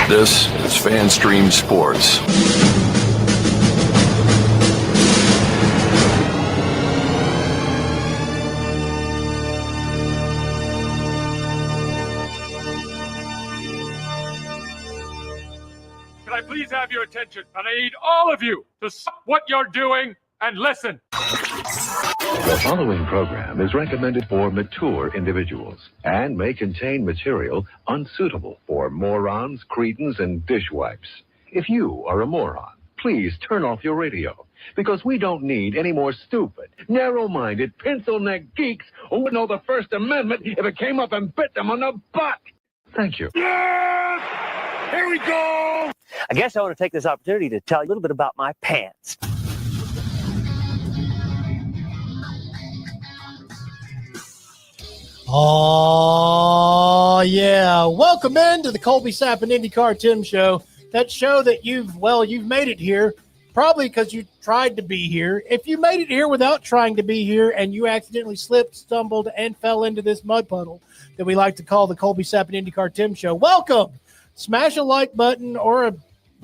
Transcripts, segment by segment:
This is FanStream Sports. Can I please have your attention? And I need all of you to stop what you're doing and listen. The following program is recommended for mature individuals and may contain material unsuitable for morons, cretins, and dishwipes. If you are a moron, please turn off your radio, because we don't need any more stupid, narrow-minded, pencil-neck geeks who would know the First Amendment if it came up and bit them on the butt. Thank you. Yes! Here we go! I guess I want to take this opportunity to tell you a little bit about my pants. Oh, yeah. Welcome into the Colby Sapp and IndyCar Tim show. That show that you've made it here, probably because you tried to be here. If you made it here without trying to be here and you accidentally slipped, stumbled, and fell into this mud puddle that we like to call the Colby Sapp and IndyCar Tim show, welcome. Smash a like button or a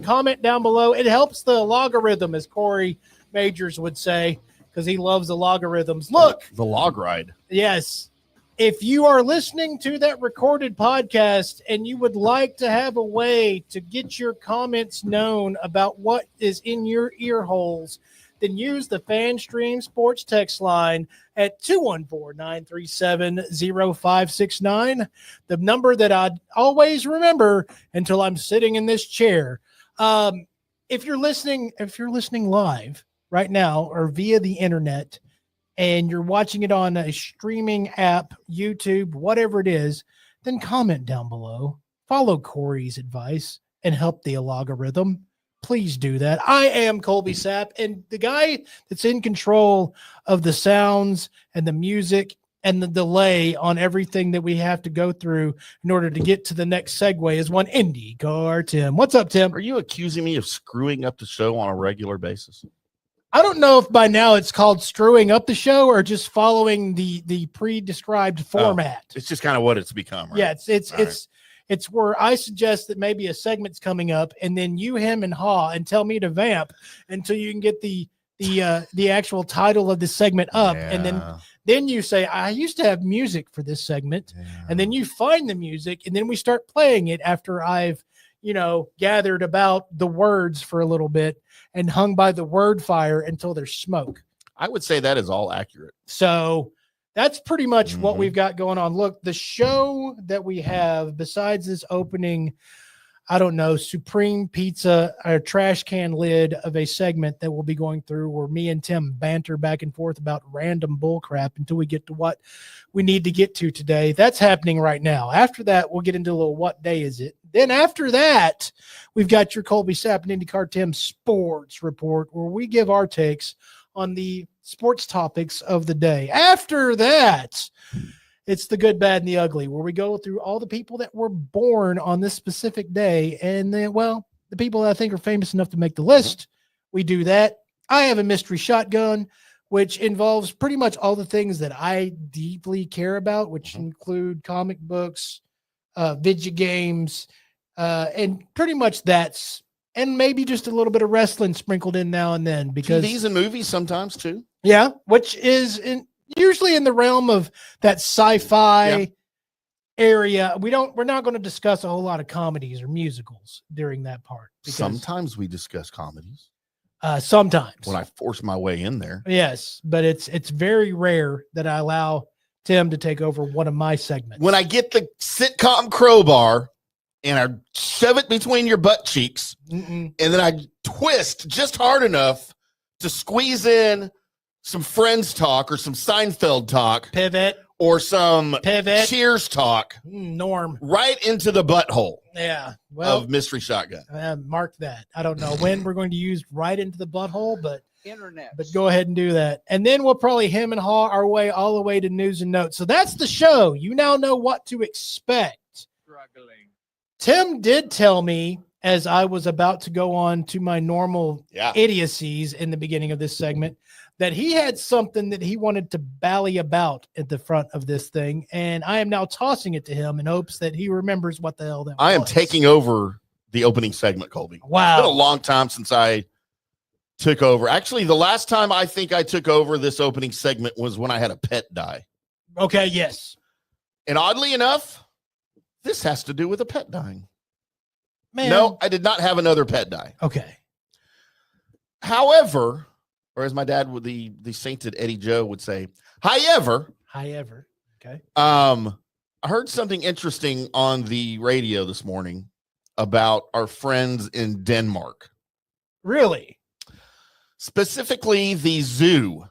comment down below. It helps the logarithm, as Corey Majors would say, because he loves the logarithms. Look. The log ride. Yes. If you are listening to that recorded podcast and you would like to have a way to get your comments known about what is in your ear holes, then use the FanStream Sports text line at 214-937-0569, the number that I'd always remember until I'm sitting in this chair. If you're listening live right now or via the internet, and you're watching it on a streaming app, YouTube, whatever it is, then comment down below. Follow Corey's advice and help the algorithm. Please do that. I am Colby Sapp, and the guy that's in control of the sounds and the music and the delay on everything that we have to go through in order to get to the next segue is one IndyCar Tim. What's up, Tim? Are you accusing me of screwing up the show on a regular basis? I don't know if by now it's called screwing up the show or just following the pre-described format. It's just kind of what it's become, right? Yeah, it's where I suggest that maybe a segment's coming up, and then you hem and haw and tell me to vamp until you can get the actual title of the segment up, Yeah. and then you say, I used to have music for this segment, and then you find the music, and then we start playing it after I've gathered about the words for a little bit and hung by the word fire until there's smoke. I would say that is all accurate. So that's pretty much what we've got going on. Look, the show that we have, besides this opening, I don't know, Supreme Pizza or trash can lid of a segment that we'll be going through where me and Tim banter back and forth about random bullcrap until we get to what we need to get to today. That's happening right now. After that, we'll get into a little what day is it. Then after that, we've got your Colby Sapp and IndyCar Tim sports report where we give our takes on the sports topics of the day. After that, it's the good, bad, and the ugly, where we go through all the people that were born on this specific day. And then, the people that I think are famous enough to make the list, we do that. I have a mystery shotgun, which involves pretty much all the things that I deeply care about, which include comic books, video games, and pretty much and maybe just a little bit of wrestling sprinkled in now and then. Because TVs and movies sometimes too. Yeah, which is usually in the realm of that sci-fi area. We're not going to discuss a whole lot of comedies or musicals during that part. Sometimes we discuss comedies. Sometimes. When I force my way in there. Yes, but it's very rare that I allow Tim to take over one of my segments. When I get the sitcom crowbar and I shove it between your butt cheeks, and then I twist just hard enough to squeeze in some Friends talk or some Seinfeld talk. Pivot. Or some Pivot. Cheers talk. Norm. Right into the butthole. Yeah. Well, of Mystery Shotgun. Mark that. I don't know when we're going to use right into the butthole, but internet. But go ahead and do that. And then we'll probably hem and haw our way all the way to news and notes. So that's the show. You now know what to expect. Struggling. Tim did tell me as I was about to go on to my normal idiocies in the beginning of this segment that he had something that he wanted to bally about at the front of this thing. And I am now tossing it to him in hopes that he remembers what the hell that was. I am taking over the opening segment, Colby. Wow. It's been a long time since I took over. Actually, the last time I think I took over this opening segment was when I had a pet die. Okay, yes. And oddly enough, this has to do with a pet dying. Man. No, I did not have another pet die. Okay. However, or as my dad would, the sainted Eddie Joe would say, however. Okay. I heard something interesting on the radio this morning about our friends in Denmark. Really? Specifically the zoo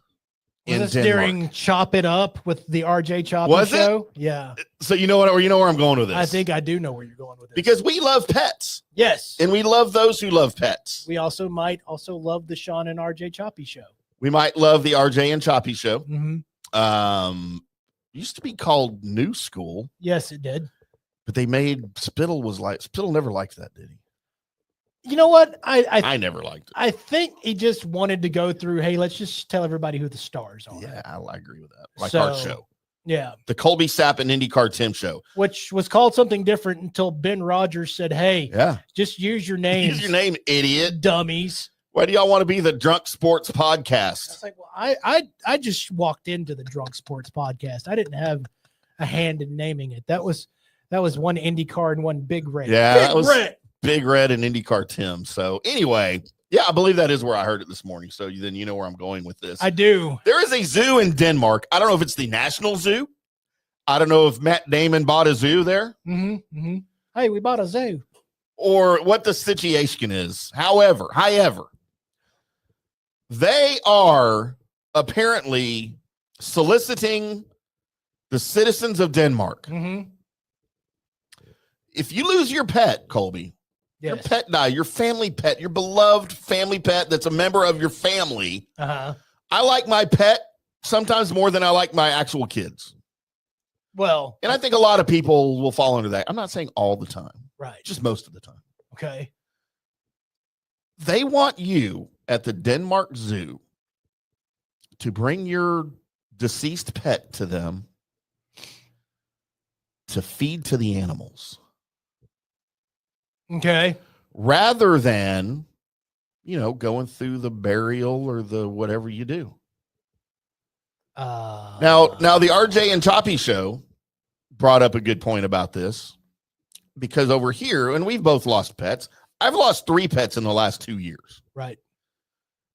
in Was this Denmark. during Chop It Up with the RJ Choppy Was it? show? Yeah. So you know what? You know where I'm going with this. I think I do know where you're going with this. Because we love pets, yes. and we love those who love pets. We also might love the Sean and RJ Choppy show. We might love the RJ and Choppy show. Mm-hmm. Used to be called New School. Yes, it did. But they made Spittle never liked that, did he? You know what? I never liked it. I think he just wanted to go through, hey, let's just tell everybody who the stars are. Yeah, I agree with that. Like our show. Yeah. The Colby Sapp and IndyCar Tim show. Which was called something different until Ben Rogers said, hey, just use your name. Use your name, idiot. Dummies. Why do y'all want to be the Drunk Sports Podcast? It's like, well, I just walked into the Drunk Sports Podcast. I didn't have a hand in naming it. That was one IndyCar and one Big Red. Yeah, that was Red. Big Red and IndyCar Tim. So anyway, yeah, I believe that is where I heard it this morning. So then you know where I'm going with this. I do. There is a zoo in Denmark. I don't know if it's the National Zoo. I don't know if Matt Damon bought a zoo there. Mm-hmm, mm-hmm. Hey, we bought a zoo. Or what the situation is. However, they are apparently soliciting the citizens of Denmark. Mm-hmm. If you lose your pet, Colby, your pet die, your family pet, your beloved family pet that's a member of your family. Uh-huh. I like my pet sometimes more than I like my actual kids. Well, and I think a lot of people will fall into that. I'm not saying all the time. Right. Just most of the time. Okay. They want you at the Denmark Zoo to bring your deceased pet to them to feed to the animals. Okay. Rather than, going through the burial or the whatever you do. Now the RJ and Choppy show brought up a good point about this, because over here, and we've both lost pets. I've lost 3 pets in the last 2 years. Right.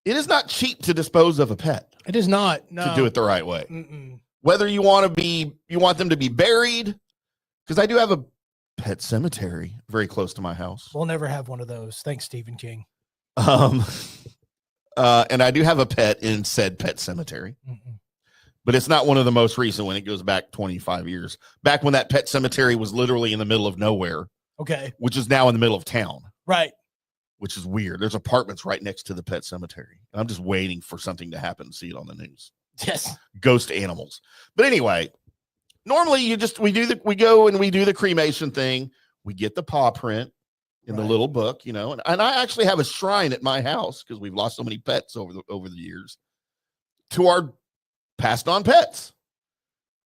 It is not cheap to dispose of a pet. It is not. No. To do it the right way. Mm-mm. Whether you want them to be buried, because I do have a pet cemetery very close to my house. We'll never have one of those. Thanks, Stephen King. And I do have a pet in said pet cemetery. Mm-mm. But it's not one of the most recent when it goes back 25 years. Back when that pet cemetery was literally in the middle of nowhere. Okay. Which is now in the middle of town. Right. Which is weird. There's apartments right next to the pet cemetery. I'm just waiting for something to happen to see it on the news. Yes. Ghost animals. But anyway, normally we go and we do the cremation thing. We get the paw print in the little book, and I actually have a shrine at my house because we've lost so many pets over the years to our passed on pets.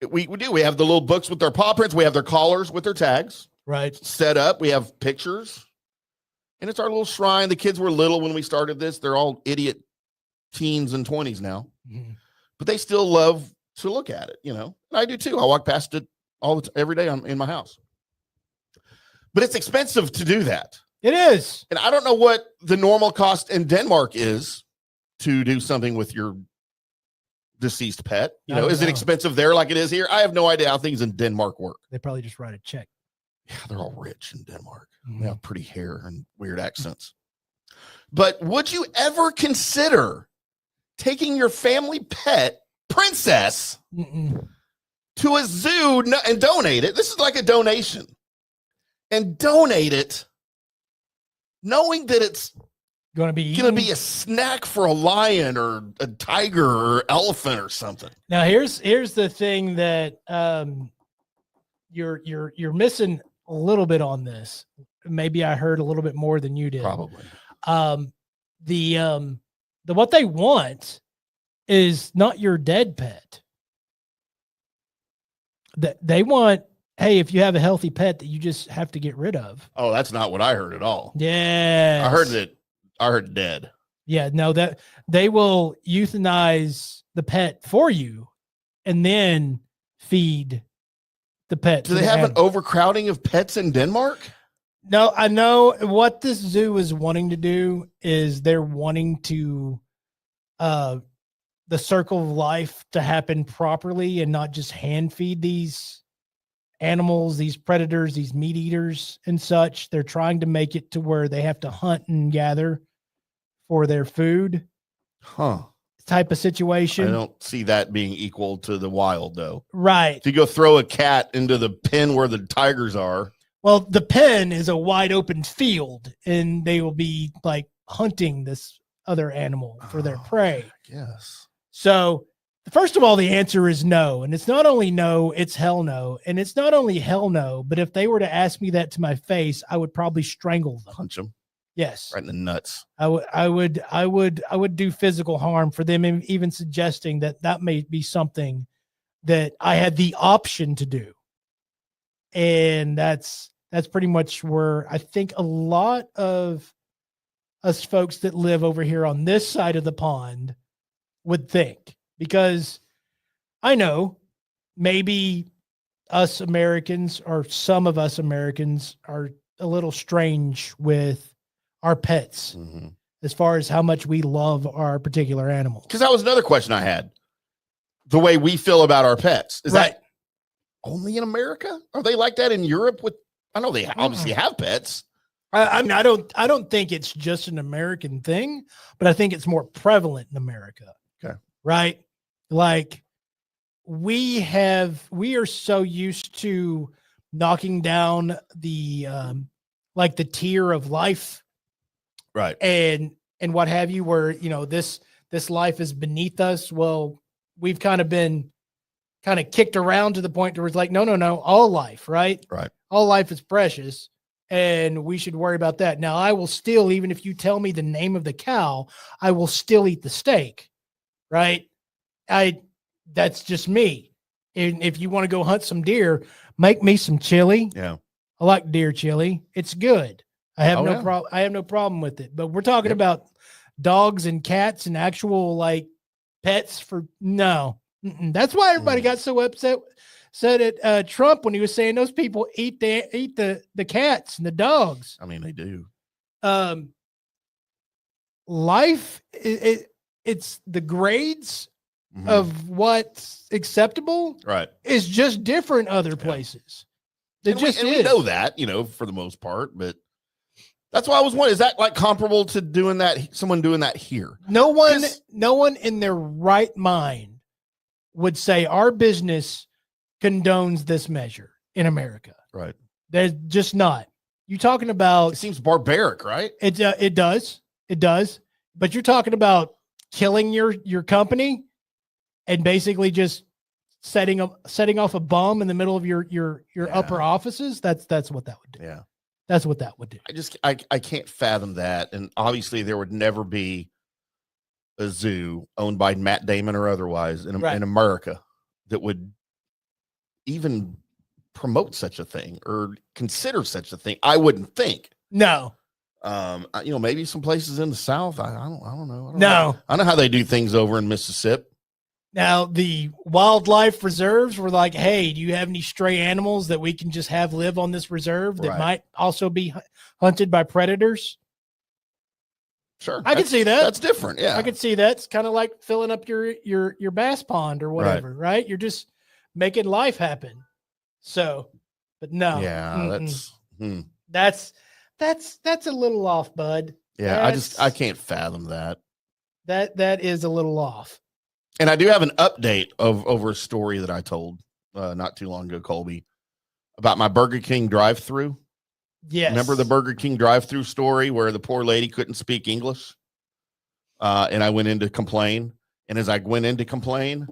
We do. We have the little books with their paw prints. We have their collars with their tags. Right. Set up. We have pictures. And it's our little shrine. The kids were little when we started this. They're all idiot teens and 20s now. Mm-hmm. But they still love to look at it, And I do too. I walk past it every day in my house. But it's expensive to do that. It is. And I don't know what the normal cost in Denmark is to do something with your deceased pet. Is it expensive there like it is here? I have no idea how things in Denmark work. They probably just write a check. Yeah, they're all rich in Denmark. Mm-hmm. They have pretty hair and weird accents. But would you ever consider taking your family pet, Princess, to a zoo and donate it? This is like a donation. And donate it knowing that it's going to be a snack for a lion or a tiger or elephant or something. Now here's the thing that you're missing a little bit on this. Maybe I heard a little bit more than you did. Probably. The what they want is not your dead pet. That they want hey, if you have a healthy pet that you just have to get rid of. Oh, that's not what I heard at all. Yeah. I heard dead. Yeah, no, that they will euthanize the pet for you and then feed the pet. Do they have an overcrowding of pets in Denmark? No, I know what this zoo is wanting to do is they're wanting to the circle of life to happen properly and not just hand feed these animals, these predators, these meat eaters and such. They're trying to make it to where they have to hunt and gather for their food. Type of situation. I don't see that being equal to the wild, though. Right. If you go throw a cat into the pen where the tigers are. Well, the pen is a wide open field, and they will be like hunting this other animal for their prey. Yes. So, first of all, the answer is no. And it's not only no, it's hell no. And it's not only hell no, but if they were to ask me that to my face, I would probably strangle them. Punch them. Yes. Right in the nuts. I would do physical harm for them, and even suggesting that may be something that I had the option to do. And that's pretty much where I think a lot of us folks that live over here on this side of the pond would think, because I know maybe us Americans, or some of us Americans, are a little strange with our pets as far as how much we love our particular animal. Because that was another question I had. The way we feel about our pets. Is that only in America? Are they like that in Europe? I know they obviously have pets. I mean, I don't think it's just an American thing, but I think it's more prevalent in America. Okay. Right? Like we are so used to knocking down the like the tier of life. Right. And what have you, where, this life is beneath us. Well, we've kind of been kicked around to the point where it's like, no, all life, right? Right. All life is precious, and we should worry about that. Now, I will still, even if you tell me the name of the cow, I will still eat the steak, right? That's just me. And if you want to go hunt some deer, make me some chili. Yeah. I like deer chili. It's good. I have problem. I have no problem with it. But we're talking about dogs and cats and actual like pets for no. That's why everybody got so upset at Trump when he was saying those people eat the cats and the dogs. I mean, they do. Life it's the grades of what's acceptable. Right. Is just different other places. It just is. We know that, for the most part, but that's why I was wondering, is that like comparable to doing that, someone doing that here? No one in their right mind would say our business condones this measure in America. Right. There's just not. You talking about? It seems barbaric, right? It does. But you're talking about killing your company and basically just setting off a bomb in the middle of your upper offices. That's what that would do. Yeah. That's what that would do. I can't fathom that. And obviously there would never be a zoo owned by Matt Damon or otherwise in America that would even promote such a thing or consider such a thing. I wouldn't think. No. Maybe some places in the South. I don't know. No. I know how they do things over in Mississippi. Now, the wildlife reserves were like, hey, do you have any stray animals that we can just have live on this reserve that might also be hunted by predators? Sure. I can see that. That's different. Yeah. I could see that. It's kind of like filling up your bass pond or whatever, right? You're just making life happen. So, but no. Yeah, that's a little off, bud. Yeah, I can't fathom that. That is a little off. And I do have an update over a story that I told not too long ago, Colby, about my Burger King drive-through. Yes. Remember the Burger King drive-through story where the poor lady couldn't speak English? And I went in to complain. And as I went in to complain,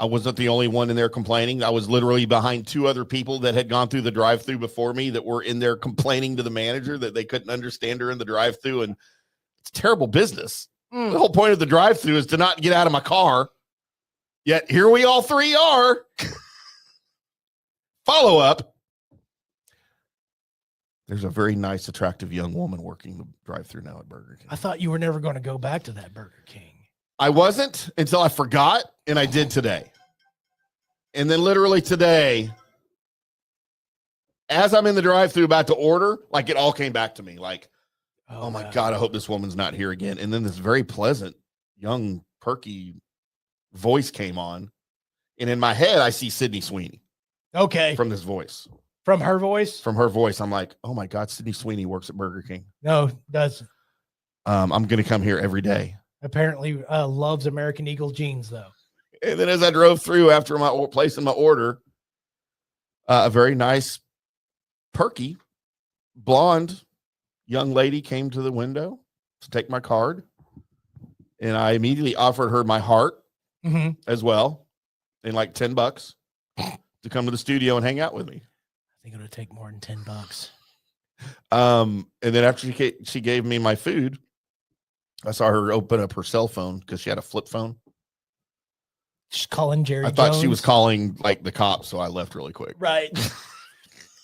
I wasn't the only one in there complaining. I was literally behind two other people that had gone through the drive-through before me that were in there complaining to the manager that they couldn't understand her in the drive-through. And it's terrible business. The whole point of the drive-through is to not get out of my car. Yet here we all three are follow-up, there's a very nice, attractive young woman working the drive-thru now at Burger King. I thought you were never going to go back to that Burger King. I wasn't until I forgot, and I did today. And then literally today, as I'm in the drive-thru about to order, like it all came back to me. Like, oh my God, I hope this woman's not here again. And then this very pleasant, young, perky voice came on. And in my head, I see Sydney Sweeney. Okay. From this voice. From her voice? From her voice. I'm like, oh my God, Sydney Sweeney works at Burger King. No, doesn't. I'm going to come here every day. Apparently loves American Eagle jeans, though. And then as I drove through after placing my order, a very nice, perky, blonde young lady came to the window to take my card. And I immediately offered her my heart as well, and like $10 to come to the studio and hang out with me. I think it would take more than $10. And then after she gave me my food, I saw her open up her cell phone because she had a flip phone. She's calling Jerry I thought Jones. she was calling like the cops, so I left really quick. Right.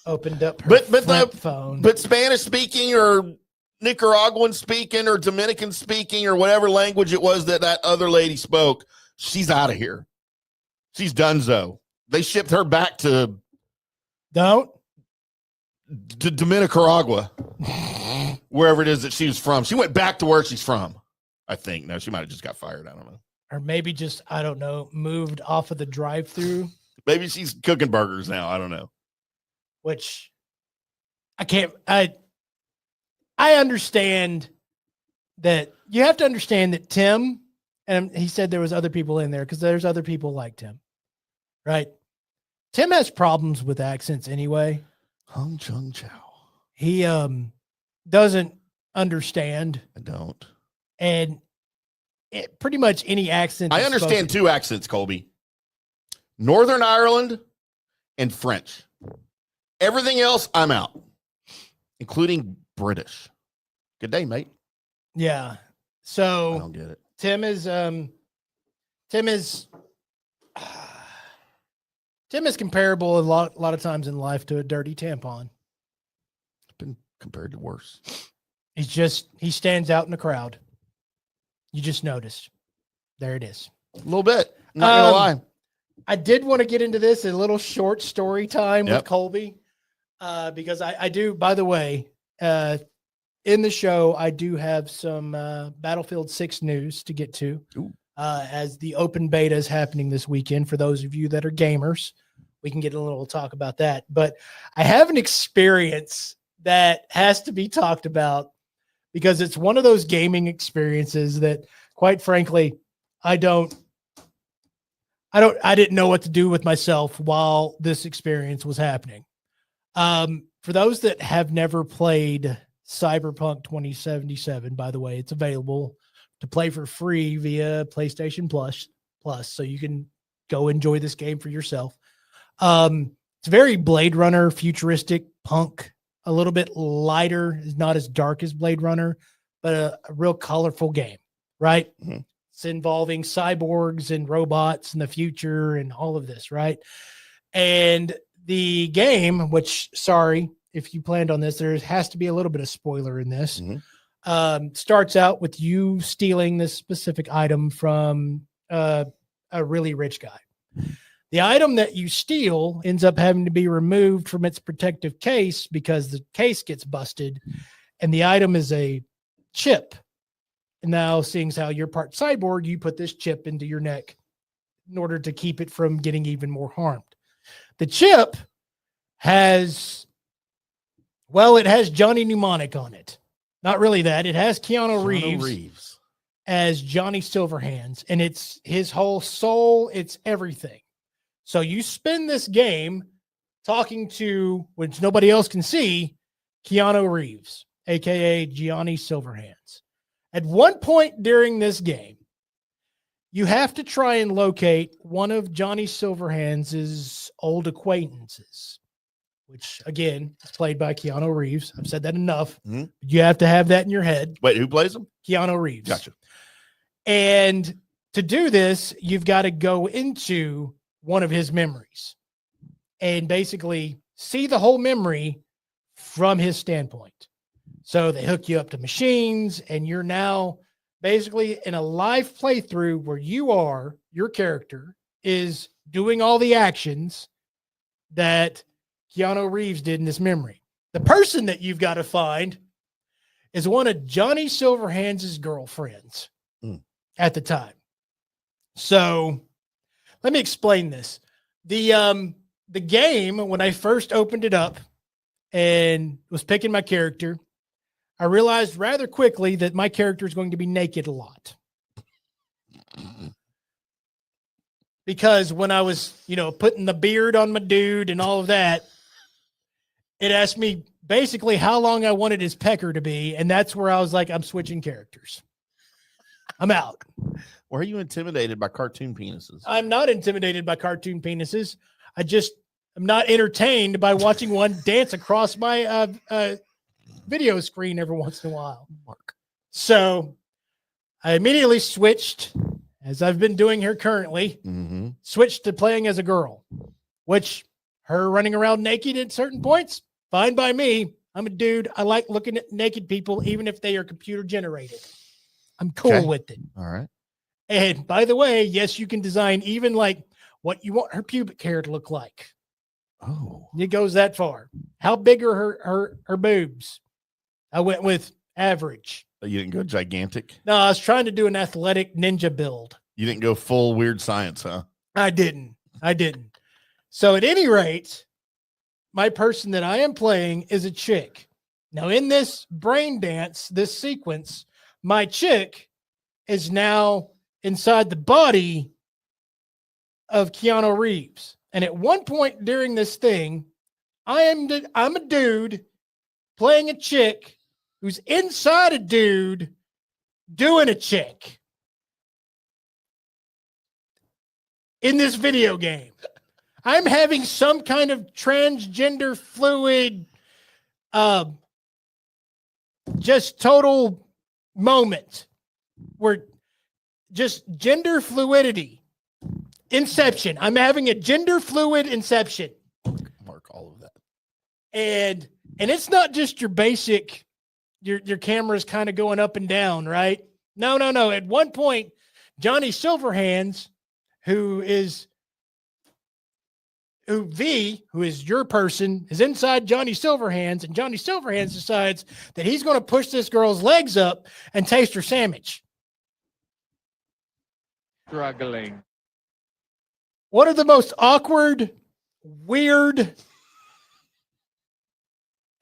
Opened up her flip phone. But Spanish speaking or Nicaraguan speaking or Dominican speaking or whatever language it was that other lady spoke, she's out of here. She's donezo. They shipped her back to Nicaragua, wherever it is that she was from. She went back to where she's from, I think. No, she might have just got fired. I don't know. Or maybe just, I don't know, moved off of the drive-thru. Maybe she's cooking burgers now. I don't know. Which I understand that you have to understand that Tim, and he said there was other people in there because there's other people like Tim, right? Tim has problems with accents anyway. Hung Chung Chow. He doesn't understand. I don't. And pretty much any accent. I understand two accents, Colby. Northern Ireland and French. Everything else, I'm out, including British. Good day, mate. Yeah. So I don't get it. Tim is comparable a lot of times in life to a dirty tampon. It's been compared to worse. He stands out in the crowd. You just noticed. There it is. A little bit. I'm not gonna lie. I did want to get into this, a little short story time with Colby. Because I do, by the way, in the show, I do have some Battlefield 6 news to get to. As the open beta is happening this weekend. For those of you that are gamers, we can get a little talk about that. But I have an experience that has to be talked about because it's one of those gaming experiences that, quite frankly, I didn't know what to do with myself while this experience was happening. For those that have never played Cyberpunk 2077, by the way, it's available to play for free via PlayStation Plus, so you can go enjoy this game for yourself. It's very Blade Runner, futuristic, punk, a little bit lighter, is not as dark as Blade Runner, but a real colorful game, right? Mm-hmm. It's involving cyborgs and robots in the future and all of this, right? And the game, which, sorry, if you planned on this, there has to be a little bit of spoiler in this. Mm-hmm. Starts out with you stealing this specific item from a really rich guy. The item that you steal ends up having to be removed from its protective case because the case gets busted, and the item is a chip. And now, seeing as how you're part cyborg, you put this chip into your neck in order to keep it from getting even more harmed. The chip has Johnny Mnemonic on it. Not really that. It has Keanu Reeves as Johnny Silverhands, and it's his whole soul. It's everything. So you spend this game talking to, which nobody else can see, Keanu Reeves, a.k.a. Johnny Silverhands. At one point during this game, you have to try and locate one of Johnny Silverhands' old acquaintances, which, again, is played by Keanu Reeves. I've said that enough. Mm-hmm. You have to have that in your head. Wait, who plays him? Keanu Reeves. Gotcha. And to do this, you've got to go into one of his memories. and basically see the whole memory from his standpoint. So they hook you up to machines, and you're now basically in a live playthrough where your character is doing all the actions that Keanu Reeves did in this memory. The person that you've got to find is one of Johnny Silverhands' girlfriends at the time. So let me explain this. The game, when I first opened it up and was picking my character, I realized rather quickly that my character is going to be naked a lot. Because when I was, putting the beard on my dude and all of that, it asked me basically how long I wanted his pecker to be. And that's where I was like, I'm switching characters. I'm out. Why are you intimidated by cartoon penises? I'm not intimidated by cartoon penises. I'm not entertained by watching one dance across my video screen every once in a while. So I immediately switched, as I've been doing here currently, switched to playing as a girl, which her running around naked at certain points, fine by me. I'm a dude. I like looking at naked people, even if they are computer generated. I'm cool with it. All right. And by the way, yes, you can design even like what you want her pubic hair to look like. Oh, it goes that far. How big are her boobs? I went with average. You didn't go gigantic? No, I was trying to do an athletic ninja build. You didn't go full weird science, huh? I didn't. So at any rate, my person that I am playing is a chick. Now in this brain dance, this sequence, my chick is now inside the body of Keanu Reeves. And at one point during this thing, I'm a dude playing a chick who's inside a dude doing a chick in this video game. I'm having some kind of transgender fluid, just total moment where just gender fluidity, inception. I'm having a gender fluid inception. Mark all of that. And it's not just your basic, your camera's kind of going up and down, right? No. At one point, Johnny Silverhands, who is your person, is inside Johnny Silverhands, and Johnny Silverhands decides that he's going to push this girl's legs up and taste her sandwich. Struggling. One of the most awkward, weird,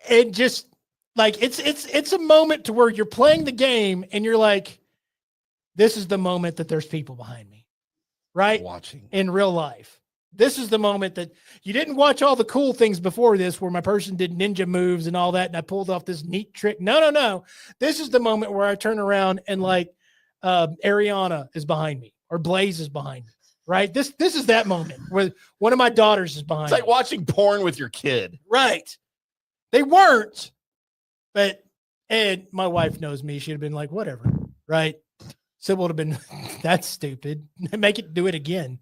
and just like it's a moment to where you're playing the game and you're like, this is the moment that there's people behind me, right? Watching in real life. This is the moment that you didn't watch all the cool things before this, where my person did ninja moves and all that, and I pulled off this neat trick. No. This is the moment where I turn around and like Ariana is behind me or Blaze is behind me. Right. This is that moment where one of my daughters is behind. It's like watching porn with your kid. Right. They weren't, and my wife knows me. She'd have been like, whatever. Right. Sybil would have been, that's stupid. Make it do it again.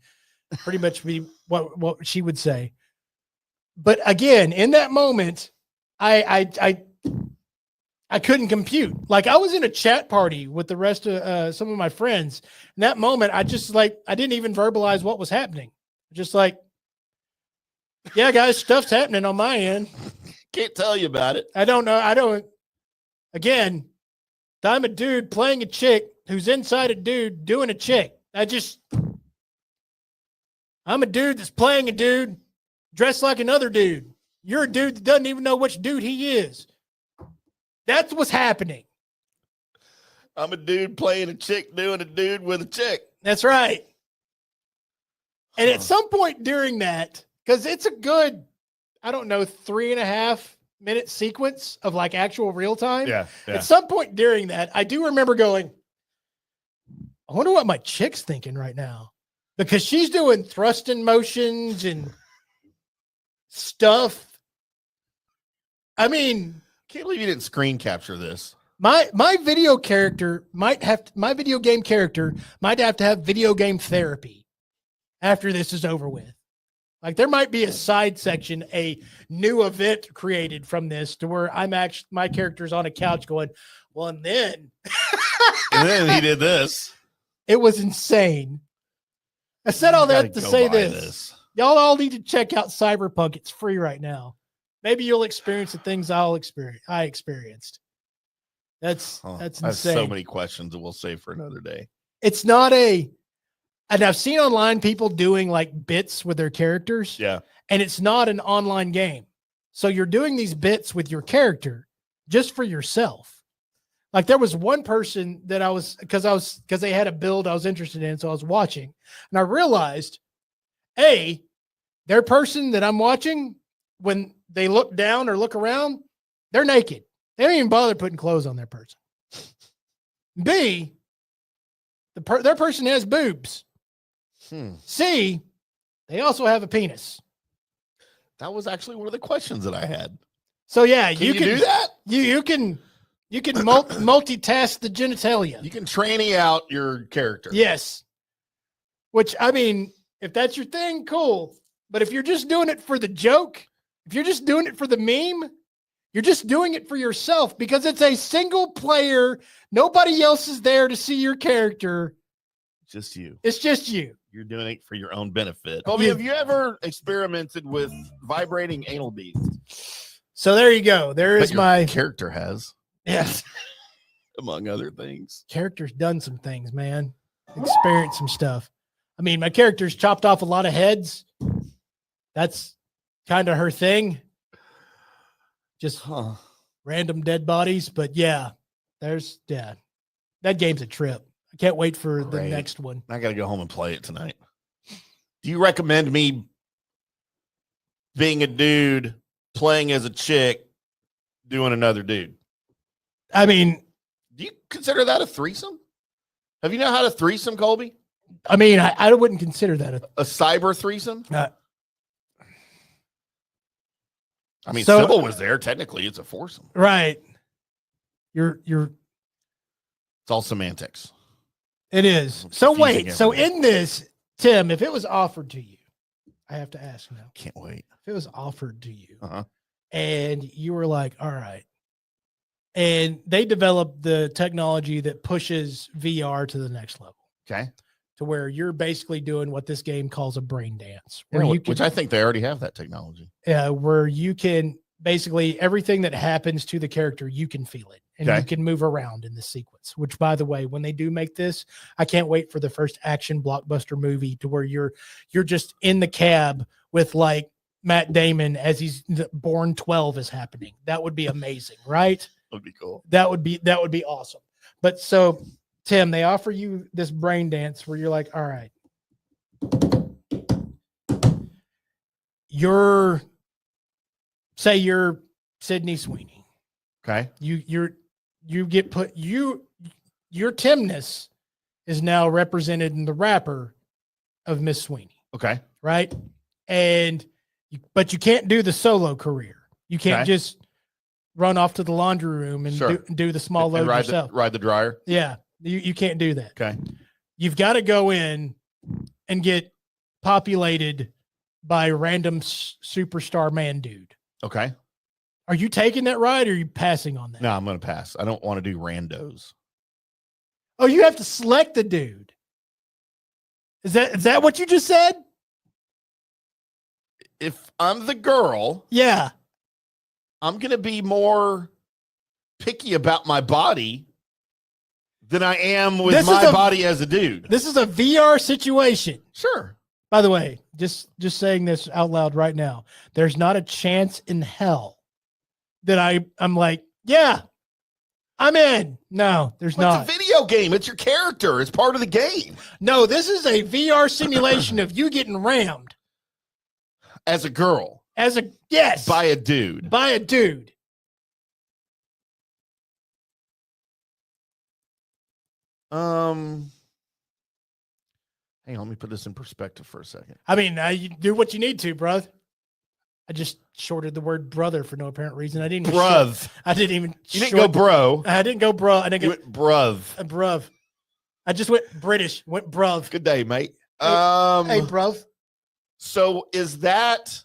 Pretty much be what she would say. But again, in that moment, I couldn't compute. Like I was in a chat party with the rest of some of my friends. In that moment, I didn't even verbalize what was happening. Just like, yeah, guys, stuff's happening on my end. Can't tell you about it. I don't know. Again, I'm a dude playing a chick who's inside a dude doing a chick. I'm a dude that's playing a dude dressed like another dude. You're a dude that doesn't even know which dude he is. That's what's happening. I'm a dude playing a chick doing a dude with a chick. That's right. And at some point during that, because it's a good, 3.5 minute sequence of like actual real time. Yeah. At some point during that, I do remember going, I wonder what my chick's thinking right now, because she's doing thrusting motions and stuff. I mean, can't believe you didn't screen capture this. My video character might have to have video game therapy after this is over with. Like there might be a side section, a new event created from this to where my character's on a couch going, well, and then he did this. it was insane. I said all that to say this. Y'all all need to check out Cyberpunk. It's free right now. Maybe you'll experience the things I experienced. That's I insane. have so many questions that we'll save for another day. It's not and I've seen online people doing like bits with their characters. Yeah. And it's not an online game. So you're doing these bits with your character just for yourself. Like there was one person that because they had a build I was interested in. So I was watching and I realized, their person that I'm watching, when they look down or look around, they're naked. They don't even bother putting clothes on their person. B, their person has boobs. C, they also have a penis. That was actually one of the questions that I had. So yeah, you can do that. You can multitask the genitalia. You can tranny out your character. Yes. Which, I mean, if that's your thing, cool. But if you're just doing it for the joke, if you're just doing it for the meme, you're just doing it for yourself because it's a single player. Nobody else is there to see your character. Just you. It's just you. You're doing it for your own benefit. Colby, have you ever experimented with vibrating anal beads? So there you go. There is my character has. Yes. Among other things. Character's done some things, man. Experienced some stuff. I mean, my character's chopped off a lot of heads. That's kind of her thing. Just random dead bodies. But yeah, that game's a trip. I can't wait for the next one. I got to go home and play it tonight. Do you recommend me being a dude, playing as a chick, doing another dude? I mean, do you consider that a threesome? Have you know how to threesome, Colby? I mean, I wouldn't consider that a cyber threesome. I mean, so, Sybil was there. Technically, it's a foursome, right? You're. It's all semantics. It is. So wait. So in this, Tim, if it was offered to you, I have to ask now. Can't wait. If it was offered to you, and you were like, "All right," and they developed the technology that pushes VR to the next level. Okay. To where you're basically doing what this game calls a brain dance. Which I think they already have that technology. Yeah, where you can basically everything that happens to the character, you can feel it. And you can move around in the sequence, which by the way, when they do make this, I can't wait for the first action blockbuster movie to where you're just in the cab with like Matt Damon as he's Born 12 is happening. That would be amazing, right? That would be cool. That would be awesome. But so Tim, they offer you this brain dance where you're like, all right, you're Sydney Sweeney. Okay. Your Timness is now represented in the wrapper of Miss Sweeney. Okay. Right. But you can't do the solo career. You can't just run off to the laundry room and do the small load yourself. Ride the dryer. Yeah. You can't do that. Okay. You've got to go in and get populated by random superstar man dude. Okay. Are you taking that ride or are you passing on that? No, I'm going to pass. I don't want to do randos. Oh, you have to select the dude. Is that what you just said? If I'm the girl, yeah, I'm going to be more picky about my body than I am with my body as a dude. This is a VR situation. Sure. By the way, just saying this out loud right now, there's not a chance in hell that I'm like, yeah, I'm in. No, there's not. It's a video game. It's your character. It's part of the game. No, this is a VR simulation of you getting rammed. As a girl. Yes. By a dude. Hang on, let me put this in perspective for a second. I mean, you do what you need to, bruh. I just shorted the word brother for no apparent reason. I didn't. Bruv. I didn't even. You didn't go bro. I didn't go bro. You went bruv. Bruv. I just went British. Went bruv. Good day, mate. Hey, bruv. So is that,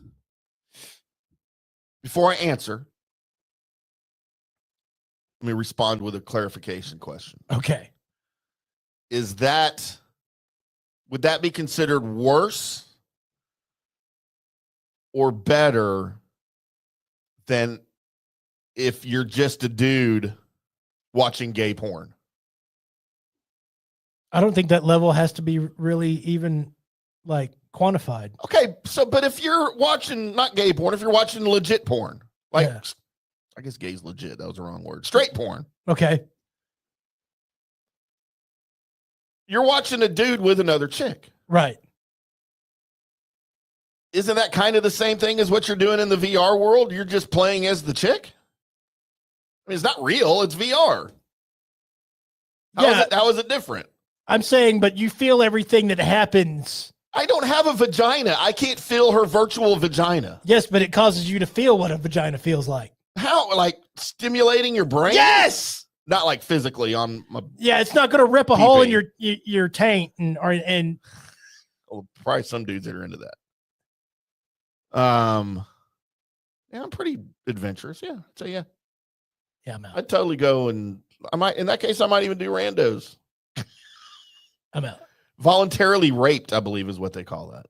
before I answer, let me respond with a clarification question. Okay. Would that be considered worse or better than if you're just a dude watching gay porn? I don't think that level has to be really even like quantified. Okay, so but if you're watching not gay porn, if you're watching legit porn, like I guess gay's legit, that was the wrong word. Straight porn. Okay. You're watching a dude with another chick. Right. Isn't that kind of the same thing as what you're doing in the VR world? You're just playing as the chick? I mean, it's not real, it's VR. How is it different? I'm saying, but you feel everything that happens. I don't have a vagina. I can't feel her virtual vagina. Yes, but it causes you to feel what a vagina feels like. How? Like stimulating your brain? Yes. Not like physically on my. Yeah, it's not going to rip a hole in your taint and Well, probably some dudes that are into that. Yeah, I'm pretty adventurous. Yeah, I'd say yeah. Yeah, I'm out. I'd totally go, and I might. In that case, I might even do randos. I'm out. Voluntarily raped, I believe, is what they call that.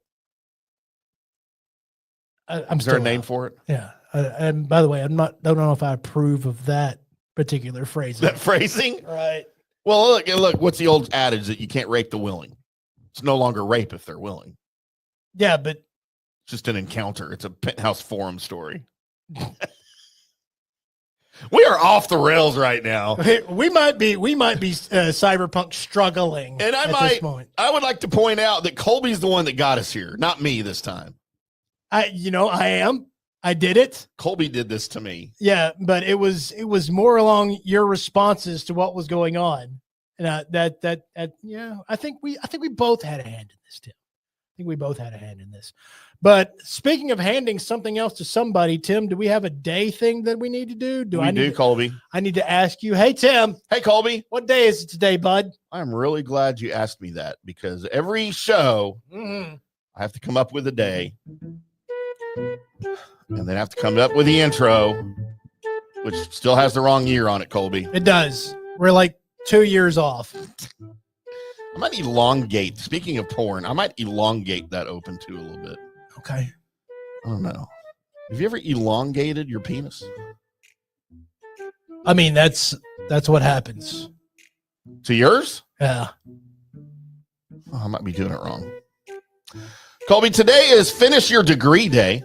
I'm Is there a still name out. for it? Yeah. And by the way, don't know if I approve of that particular phrasing. That phrasing? Right. Well, look. What's the old adage that you can't rape the willing? It's no longer rape if they're willing. Yeah, but It's just an encounter. It's a penthouse forum story. We are off the rails right now. we might be cyberpunk struggling. And this moment. I would like to point out that Colby's the one that got us here, not me this time. I am. I did it. Colby did this to me. Yeah, but it was more along your responses to what was going on, and I think we both had a hand in this, Tim. I think we both had a hand in this. But speaking of handing something else to somebody, Tim, do we have a day thing that we need to do? Colby. I need to ask you. Hey, Tim. Hey, Colby. What day is it today, bud? I'm really glad you asked me that because every show I have to come up with a day. And then have to come up with the intro, which still has the wrong year on it, Colby. It does. We're like 2 years off. I might elongate. Speaking of porn, I might elongate that open too a little bit. Okay. I don't know. Have you ever elongated your penis? I mean, that's what happens. To yours? Yeah. Oh, I might be doing it wrong. Colby, today is Finish Your Degree Day.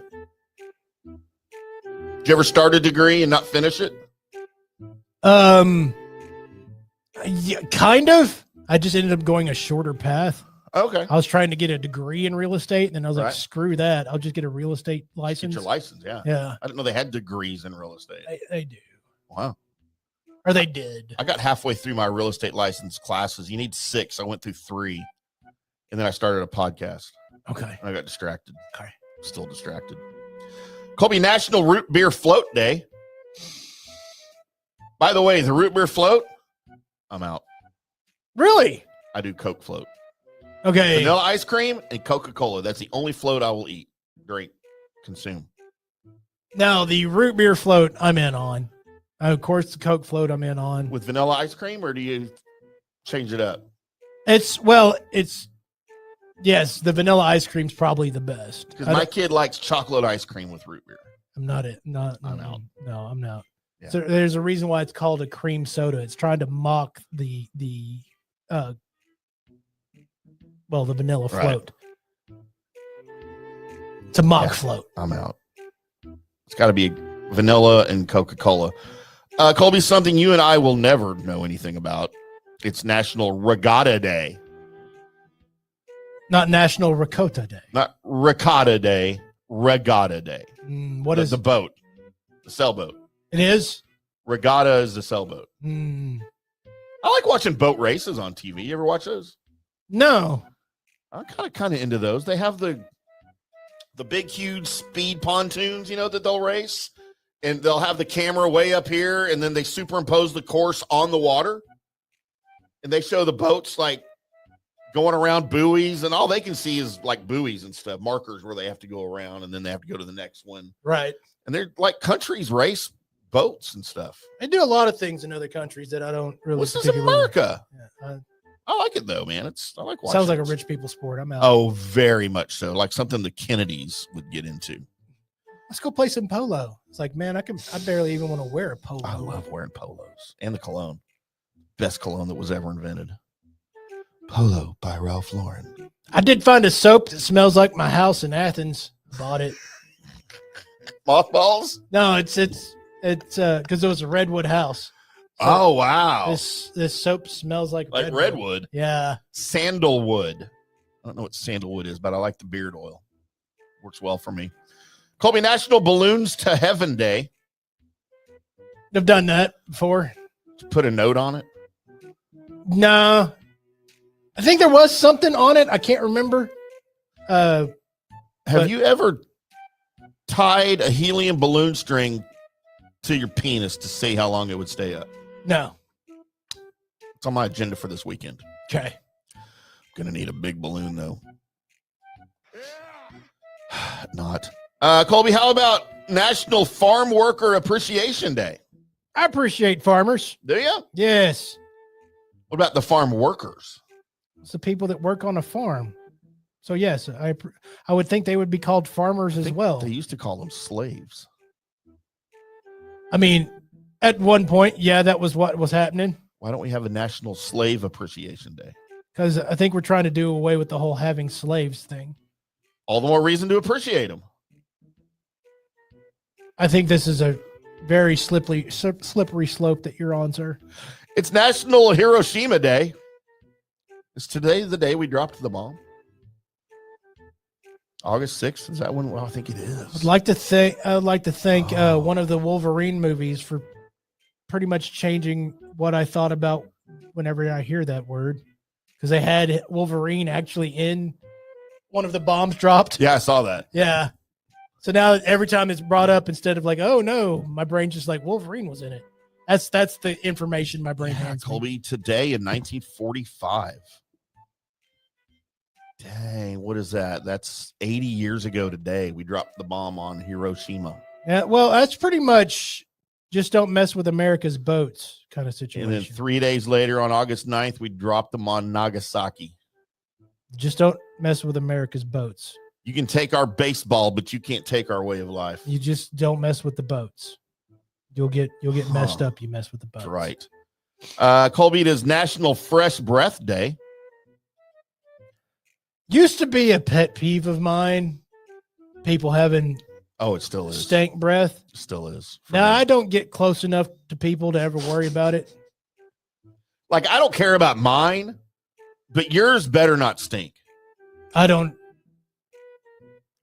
Did you ever start a degree and not finish it? Yeah, kind of. I just ended up going a shorter path. Okay. I was trying to get a degree in real estate, and then I was like, Right. screw that. I'll just get a real estate license. Get your license, yeah. Yeah. I didn't know they had degrees in real estate. They do. Wow. Or they did. I got halfway through my real estate license classes. You need 6. I went through 3. And then I started a podcast. Okay. I got distracted. Okay. Still distracted. Colby, National Root Beer Float Day. By the way, the root beer float, I'm out. Really? I do Coke float. Okay. Vanilla ice cream and Coca-Cola. That's the only float I will eat. Drink. Consume. Now, the root beer float, I'm in on. Of course, the Coke float, I'm in on. With vanilla ice cream, or do you change it up? Yes, the vanilla ice cream's probably the best. Because my kid likes chocolate ice cream with root beer. I'm out. No, I'm not. Yeah. So there's a reason why it's called a cream soda. It's trying to mock the vanilla float. It's a mock float. I'm out. It's got to be vanilla and Coca-Cola. Colby, something you and I will never know anything about. It's National Regatta Day. Not National Ricotta Day. Not Ricotta Day. Regatta Day. What is the boat? The sailboat. It is? Regatta is the sailboat. Mm. I like watching boat races on TV. You ever watch those? No. I'm kind of into those. They have the big, huge speed pontoons, that they'll race. And they'll have the camera way up here, and then they superimpose the course on the water. And they show the boats, like, going around buoys, and all they can see is like buoys and stuff, markers where they have to go around, and then they have to go to the next one. Right. And they're like countries race boats and stuff. They do a lot of things in other countries that I don't really. This is America. Yeah, I like it though, man. I like watching. sounds like a it. rich people sport. I'm out. Oh, very much so. Like something the Kennedys would get into. Let's go play some polo. It's like, man, I barely even want to wear a polo. I love wearing polos and the cologne. Best cologne that was ever invented. Polo by Ralph Lauren. I did find a soap that smells like my house in Athens. Bought it. Mothballs? No, it's because it was a redwood house. So Oh, wow. this soap smells like Redwood. Yeah. Sandalwood. I don't know what sandalwood is, but I like the beard oil. Works well for me. Colby, National Balloons to Heaven Day. I've done that before. Put a note on it. No. I think there was something on it. I can't remember. Have you ever tied a helium balloon string to your penis to see how long it would stay up? No. It's on my agenda for this weekend. Okay. Gonna need a big balloon though. Not. Colby, how about National Farm Worker Appreciation Day? I appreciate farmers. Do you? Yes. What about the farm workers? It's the people that work on a farm. So yes, I would think they would be called farmers as well. They used to call them slaves. I mean, at one point, yeah, that was what was happening. Why don't we have a National Slave Appreciation Day? Because I think we're trying to do away with the whole having slaves thing. All the more reason to appreciate them. I think this is a very slippery slope that you're on, sir. It's National Hiroshima Day. Is today the day we dropped the bomb? August 6th? Is that when? Well, I think it is. I'd like to thank one of the Wolverine movies for pretty much changing what I thought about whenever I hear that word. Because they had Wolverine actually in one of the bombs dropped. Yeah, I saw that. Yeah. So now every time it's brought up, instead of like, oh no, my brain's just like Wolverine was in it. That's the information my brain has. Colby, today in 1945. Dang, what is that? That's 80 years ago today. We dropped the bomb on Hiroshima. Yeah, well, that's pretty much just don't mess with America's boats kind of situation. And then 3 days later on August 9th, we dropped them on Nagasaki. Just don't mess with America's boats. You can take our baseball, but you can't take our way of life. You just don't mess with the boats. You'll get messed up. You mess with the boats. That's right. Colby, it is National Fresh Breath Day. Used to be a pet peeve of mine. People having it still is. stank breath. Still is. Now I don't get close enough to people to ever worry about it. Like, I don't care about mine, but yours better not stink. I don't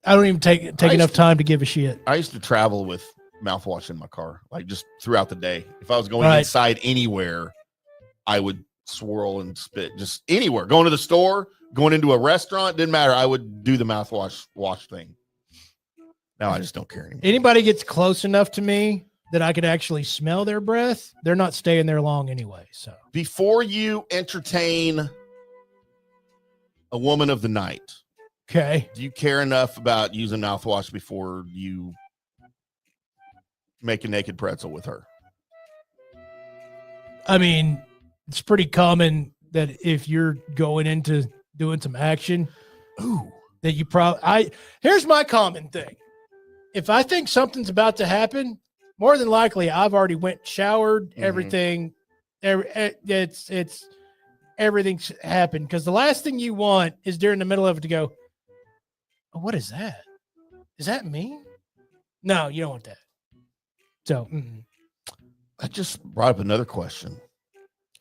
even take enough time to give a shit. I used to travel with mouthwash in my car, like just throughout the day. If I was going inside anywhere, I would swirl and spit just anywhere. Going to the store, going into a restaurant, didn't matter. I would do the mouthwash thing. Now I just don't care anymore. Anybody gets close enough to me that I could actually smell their breath, they're not staying there long anyway. So before you entertain a woman of the night, okay, do you care enough about using mouthwash before you make a naked pretzel with her? I mean, it's pretty common that if you're going into doing some action, that you here's my common thing. If I think something's about to happen, more than likely I've already showered, everything. It's everything's happened, because the last thing you want is during the middle of it to go, oh, what is that? Is that me? No, you don't want that. So that just brought up another question.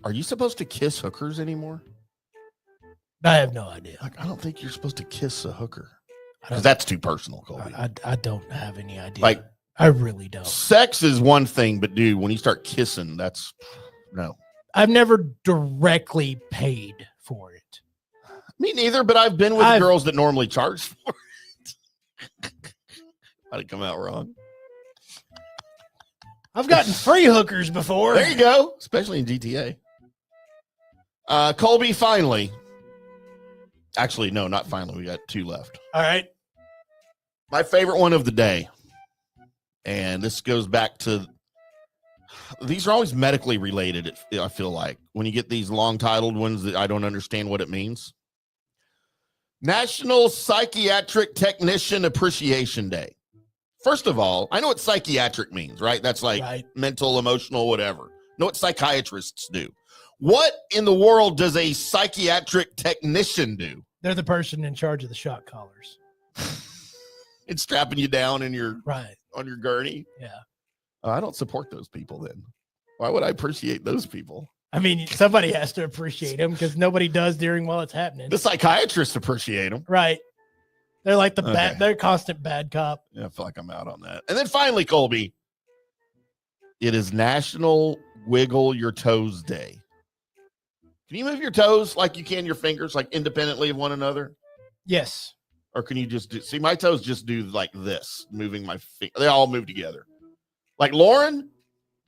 Are you supposed to kiss hookers anymore? I have no idea. Like, I don't think you're supposed to kiss a hooker. Because that's too personal, Colby. I don't have any idea. Like, I really don't. Sex is one thing, but dude, when you start kissing, that's no. I've never directly paid for it. Me neither, but I've been with girls that normally charge for it. How'd it come out wrong? I've gotten free hookers before. There you go, especially in GTA. Colby, finally, Actually, no, not finally. We got 2 left. All right. My favorite one of the day, and this goes back to, these are always medically related, I feel like, when you get these long titled ones that I don't understand what it means. National Psychiatric Technician Appreciation Day. First of all, I know what psychiatric means, right? That's like mental, emotional, whatever. Know what psychiatrists do. What in the world does a psychiatric technician do? They're the person in charge of the shock collars. It's strapping you down in your on your gurney. Yeah. I don't support those people then. Why would I appreciate those people? I mean, somebody has to appreciate them because nobody does while it's happening. The psychiatrists appreciate them. Right. They're like they're constant bad cop. Yeah, I feel like I'm out on that. And then finally, Colby, it is National Wiggle Your Toes Day. Can you move your toes like you can your fingers, like independently of one another? Yes. Or can you just see my toes just do like this, moving my feet? They all move together. Like Lauren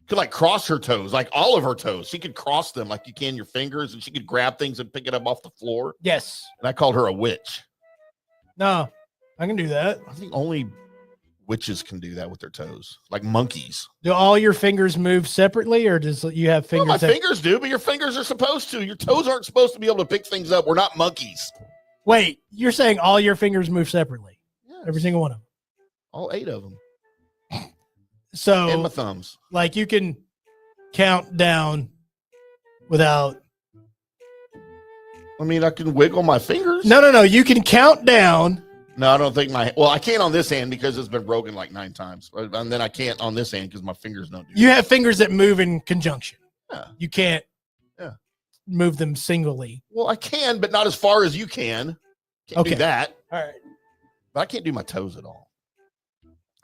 could like cross her toes, like all of her toes. She could cross them like you can your fingers, and she could grab things and pick it up off the floor. Yes. And I called her a witch. No, I can do that. I think only witches can do that with their toes, like monkeys. Do all your fingers move separately, or does you have fingers? Well, my fingers do, but your fingers are supposed to. Your toes aren't supposed to be able to pick things up. We're not monkeys. Wait, you're saying all your fingers move separately? Yes. Every single one of them? All 8 of them. So, and my thumbs. Like you can count down without. I mean, I can wiggle my fingers. No. You can count down. No, I don't think I can't on this hand because it's been broken like 9 times. And then I can't on this hand because my fingers don't do You have fingers that move in conjunction. Yeah. You can't move them singly. Well, I can, but not as far as you can. Can't do that. All right. But I can't do my toes at all.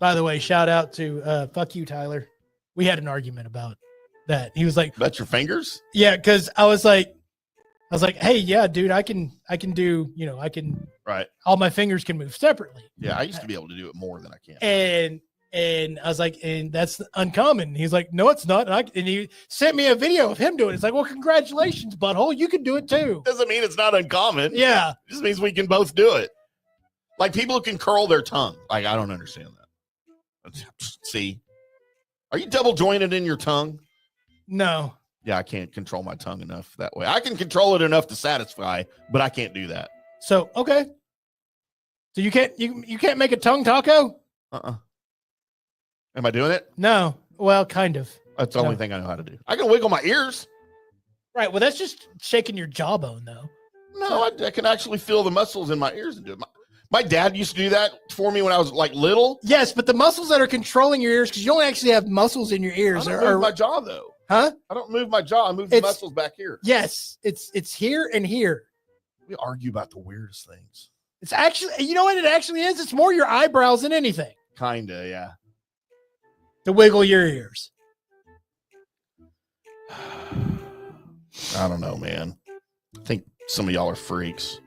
By the way, shout out to fuck you, Tyler. We had an argument about that. He was like, "About your fingers?" Yeah, because I was like, hey, yeah, dude, I can do, I can. Right. All my fingers can move separately. Yeah, I used to be able to do it more than I can. And I was like, and that's uncommon. And he's like, no, it's not. And he sent me a video of him doing it. It's like, well, congratulations, butthole. You can do it too. Doesn't mean it's not uncommon. Yeah. It just means we can both do it. Like people who can curl their tongue. Like, I don't understand that. See, are you double jointed in your tongue? No. Yeah, I can't control my tongue enough that way. I can control it enough to satisfy, but I can't do that. So, okay. So you can't make a tongue taco? Am I doing it? No. Well, kind of. That's the only thing I know how to do. I can wiggle my ears. Right. Well, that's just shaking your jawbone, though. No, I can actually feel the muscles in my ears and do it. My dad used to do that for me when I was like little. Yes, but the muscles that are controlling your ears, because you don't actually have muscles in your ears. I don't move my jaw, though. Huh? I don't move my jaw. I move the muscles back here. Yes, it's here and here. We argue about the weirdest things. It's actually, you know what it actually is? It's more your eyebrows than anything. Kinda, yeah. To wiggle your ears. I don't know, man. I think some of y'all are freaks.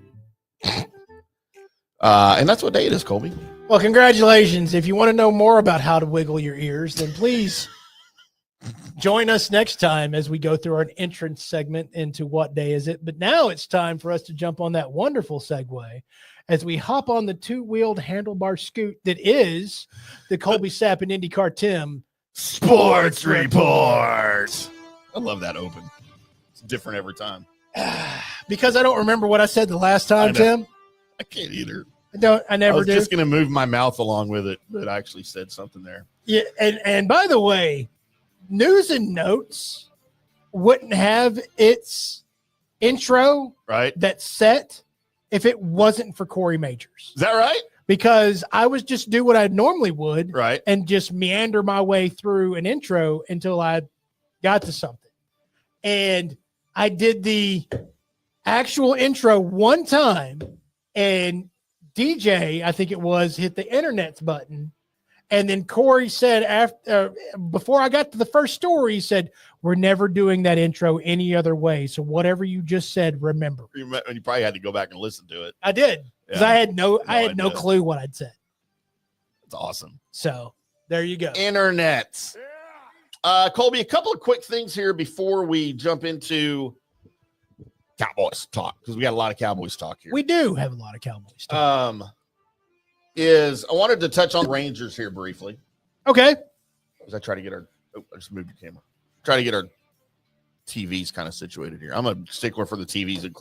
And that's what day it is, Colby. Well, congratulations. If you want to know more about how to wiggle your ears, then please join us next time as we go through our entrance segment into what day is it. But now it's time for us to jump on that wonderful segue as we hop on the 2-wheeled handlebar scoot that is the Colby Sapp and IndyCar Tim Sports Report. I love that open. It's different every time. Because I don't remember what I said the last time, Tim. I can't either. I never do. I was just going to move my mouth along with it, but I actually said something there. Yeah, and by the way, News and Notes wouldn't have its intro that's set if it wasn't for Corey Majors. Is that right? Because I was just do what I normally would, right, and just meander my way through an intro until I got to something. And I did the actual intro one time, and DJ, I think it was, hit the internets button. And then Corey said, before I got to the first story, he said, we're never doing that intro any other way. So whatever you just said, remember. You probably had to go back and listen to it. I did. Because I had no clue what I'd said. That's awesome. So there you go. Internets. Colby, a couple of quick things here before we jump into Cowboys talk, because we got a lot of Cowboys talk here. We do have a lot of Cowboys talk. I wanted to touch on Rangers here briefly. Okay. As I try to get I just moved your camera. Try to get our TVs kind of situated here. I'm a stickler for the TVs and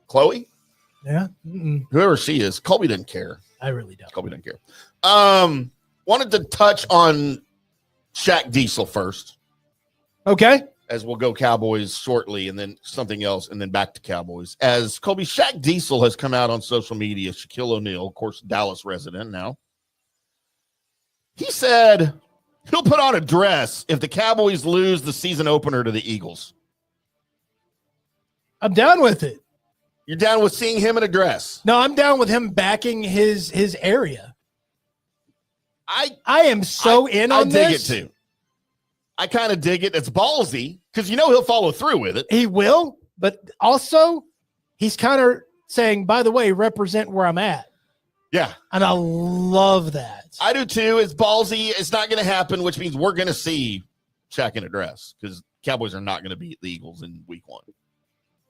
Chloe? Yeah. Whoever she is, Colby doesn't care. I really don't. Colby doesn't care. Wanted to touch on Shaq Diesel first, Okay. as we'll go Cowboys shortly, and then something else, and then back to Cowboys. As Colby, Shaq Diesel has come out on social media, Shaquille O'Neal, of course, Dallas resident now. He said he'll put on a dress if the Cowboys lose the season opener to the Eagles. I'm down with it. You're down with seeing him in a dress? No, I'm down with him backing his area. I am so in on dig this. it too. I kind of dig it. It's ballsy because he'll follow through with it. He will, but also he's kind of saying, by the way, represent where I'm at. Yeah. And I love that. I do too. It's ballsy. It's not going to happen, which means we're going to see Shaq in a dress because Cowboys are not going to beat the Eagles in week 1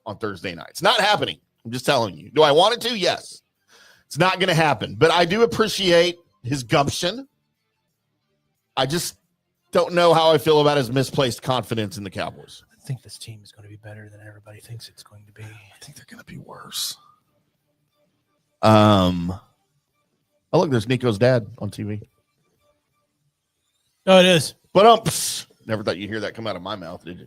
on Thursday night. It's not happening. I'm just telling you. Do I want it to? Yes. It's not going to happen, but I do appreciate his gumption. I just don't know how I feel about his misplaced confidence in the Cowboys. I think this team is going to be better than everybody thinks it's going to be. I think they're going to be worse. Oh, look, there's Nico's dad on TV. Oh, it is. But never thought you'd hear that come out of my mouth, did you?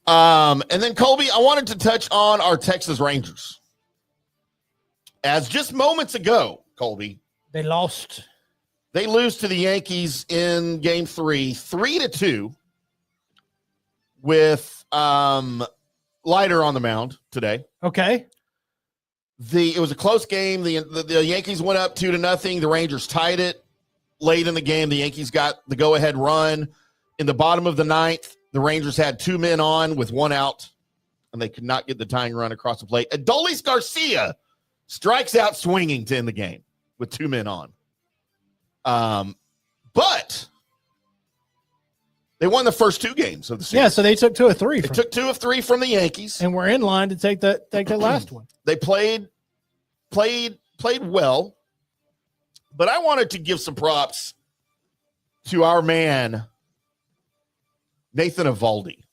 And then Colby, I wanted to touch on our Texas Rangers. As just moments ago, Colby, they lost. They lose to the Yankees in Game 3, 3-2, with Leiter on the mound today. Okay. It was a close game. The Yankees went up 2-0. The Rangers tied it late in the game. The Yankees got the go-ahead run. In the bottom of the 9th, the Rangers had 2 men on with 1 out, and they could not get the tying run across the plate. Adolis Garcia strikes out swinging to end the game with 2 men on. But they won the first 2 games of the season. Yeah, so they took 2 of 3. They took 2 of 3 from the Yankees, and we're in line to take that last one. They played well, but I wanted to give some props to our man Nathan Eovaldi.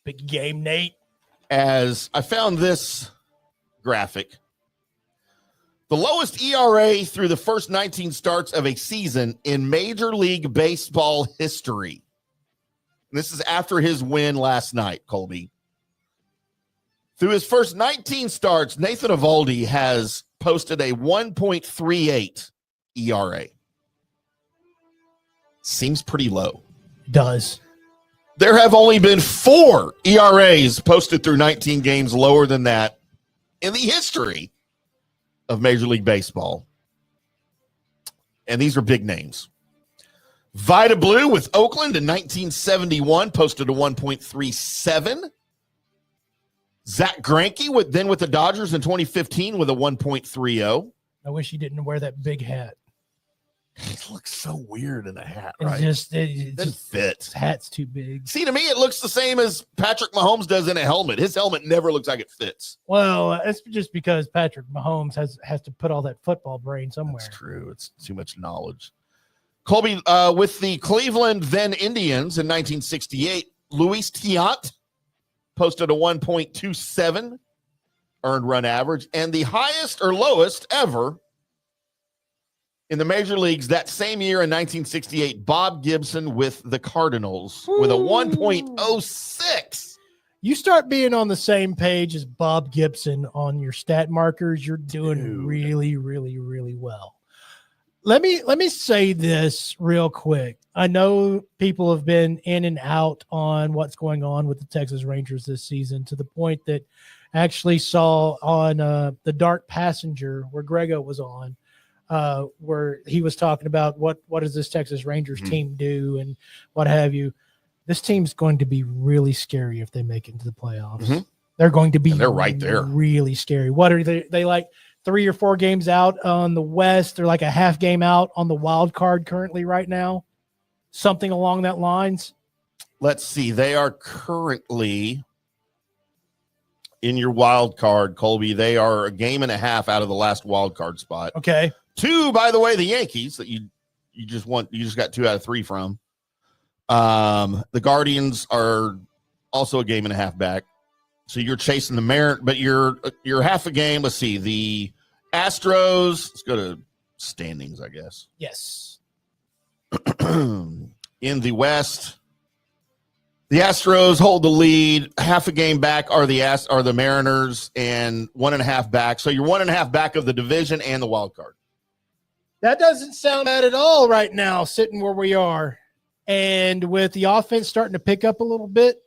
Big game, Nate. As I found this graphic. The lowest ERA through the first 19 starts of a season in Major League Baseball history. And this is after his win last night, Colby. Through his first 19 starts, Nathan Eovaldi has posted a 1.38 ERA. Seems pretty low. It does. There have only been 4 ERAs posted through 19 games lower than that in the history of Major League Baseball. And these are big names. Vida Blue with Oakland in 1971 posted a 1.37. Zach Greinke with the Dodgers in 2015 with a 1.30. I wish he didn't wear that big hat. It looks so weird in a hat, It right? doesn't fit. His hat's too big. See, to me, it looks the same as Patrick Mahomes does in a helmet. His helmet never looks like it fits. Well, it's just because Patrick Mahomes has to put all that football brain somewhere. That's true. It's too much knowledge. Colby, with the Cleveland then Indians in 1968, Luis Tiant posted a 1.27 earned run average, and the highest or lowest ever in the major leagues that same year in 1968, Bob Gibson with the Cardinals with a 1.06. You start being on the same page as Bob Gibson on your stat markers, you're doing really, really, really well. Let me say this real quick. I know people have been in and out on what's going on with the Texas Rangers this season, to the point that I actually saw on the Dark Passenger, where Grego was on, where he was talking about what does this Texas Rangers team do and what have you. This team's going to be really scary if they make it into the playoffs. Mm-hmm. They're going to be they're right there. Really scary. What are they like 3 or 4 games out on the West? They're like a half game out on the wild card currently right now. Something along that lines. Let's see. They are currently in your wild card, Colby. They are a game and a half out of the last wild card spot. Okay. 2, by the way, the Yankees that you just got 2 out of 3 from. The Guardians are also a game and a half back. So you're chasing the Mariners, but you're half a game. Let's see. The Astros, let's go to standings, I guess. Yes. In the West, the Astros hold the lead. Half a game back are the Mariners, and 1.5 back. So you're 1.5 back of the division and the wild card. That doesn't sound bad at all right now, sitting where we are. And with the offense starting to pick up a little bit,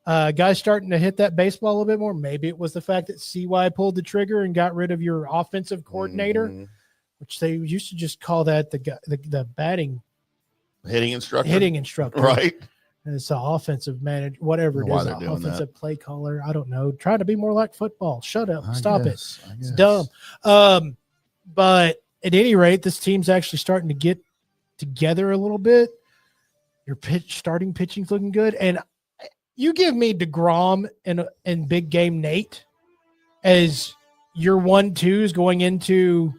guys starting to hit that baseball a little bit more. Maybe it was the fact that CY pulled the trigger and got rid of your offensive coordinator, which they used to just call that the batting hitting instructor, right? And it's the offensive manager, whatever it is, the offensive play caller. I don't know. Trying to be more like football. Shut up. Stop it. It's dumb. But at any rate, this team's actually starting to get together a little bit. Your starting pitching's looking good, and you give me DeGrom and Big Game Nate as your 1-2s going into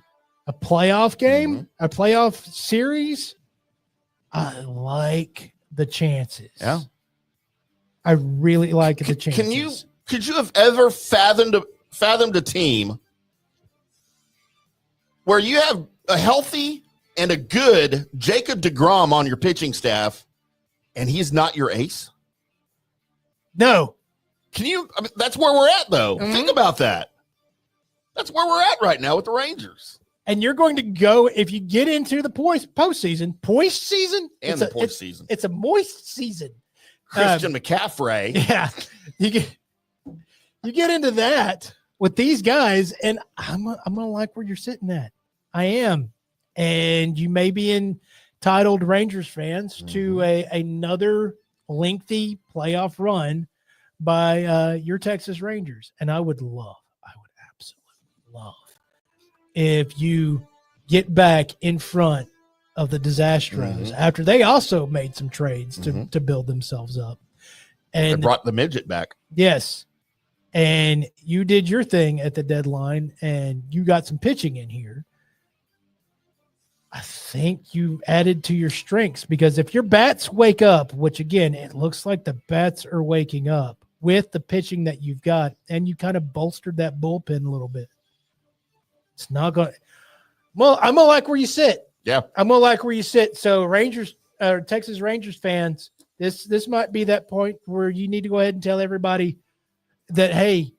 a playoff game, a playoff series. I like the chances. Yeah. I really like the chances. Could you have ever fathomed a team where you have a healthy and a good Jacob DeGrom on your pitching staff and he's not your ace? No. That's where we're at, though. Think about that. That's where we're at right now with the Rangers. And you're going to go, if you get into the postseason, it's a moist season. Christian McCaffrey. Yeah. You get into that with these guys, and I'm gonna like where you're sitting at. I am. And you may be entitled, Rangers fans, to another lengthy playoff run by your Texas Rangers. And I would absolutely love if you get back in front of the Disastros after they also made some trades to build themselves up. And they brought the midget back. Yes. And you did your thing at the deadline and you got some pitching in here. I think you added to your strengths, because if your bats wake up, which again, it looks like the bats are waking up with the pitching that you've got, and you kind of bolstered that bullpen a little bit. It's not going to, well, I'm going to like where you sit. Yeah. I'm going to like where you sit. So Texas Rangers fans, this might be that point where you need to go ahead and tell everybody that, hey,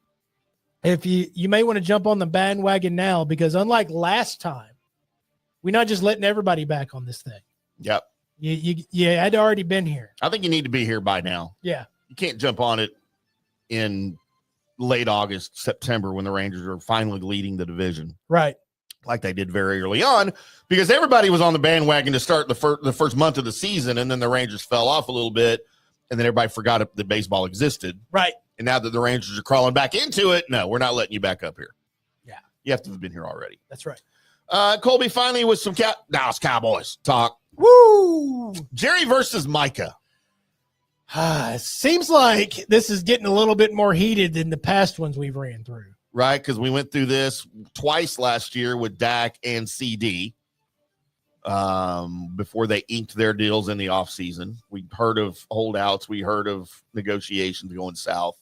if you may want to jump on the bandwagon now, because unlike last time, we're not just letting everybody back on this thing. Yep. You had already been here. I think you need to be here by now. Yeah. You can't jump on it in late August, September, when the Rangers are finally leading the division. Right. Like they did very early on, because everybody was on the bandwagon to start the first month of the season, and then the Rangers fell off a little bit, and then everybody forgot that baseball existed. Right. And now that the Rangers are crawling back into it, no, we're not letting you back up here. Yeah. You have to have been here already. That's right. Colby, finally, with some Dallas Cowboys talk. Woo! Jerry versus Micah. Seems like this is getting a little bit more heated than the past ones we've ran through. Right, because we went through this twice last year with Dak and CD before they inked their deals in the offseason. We heard of holdouts. We heard of negotiations going south.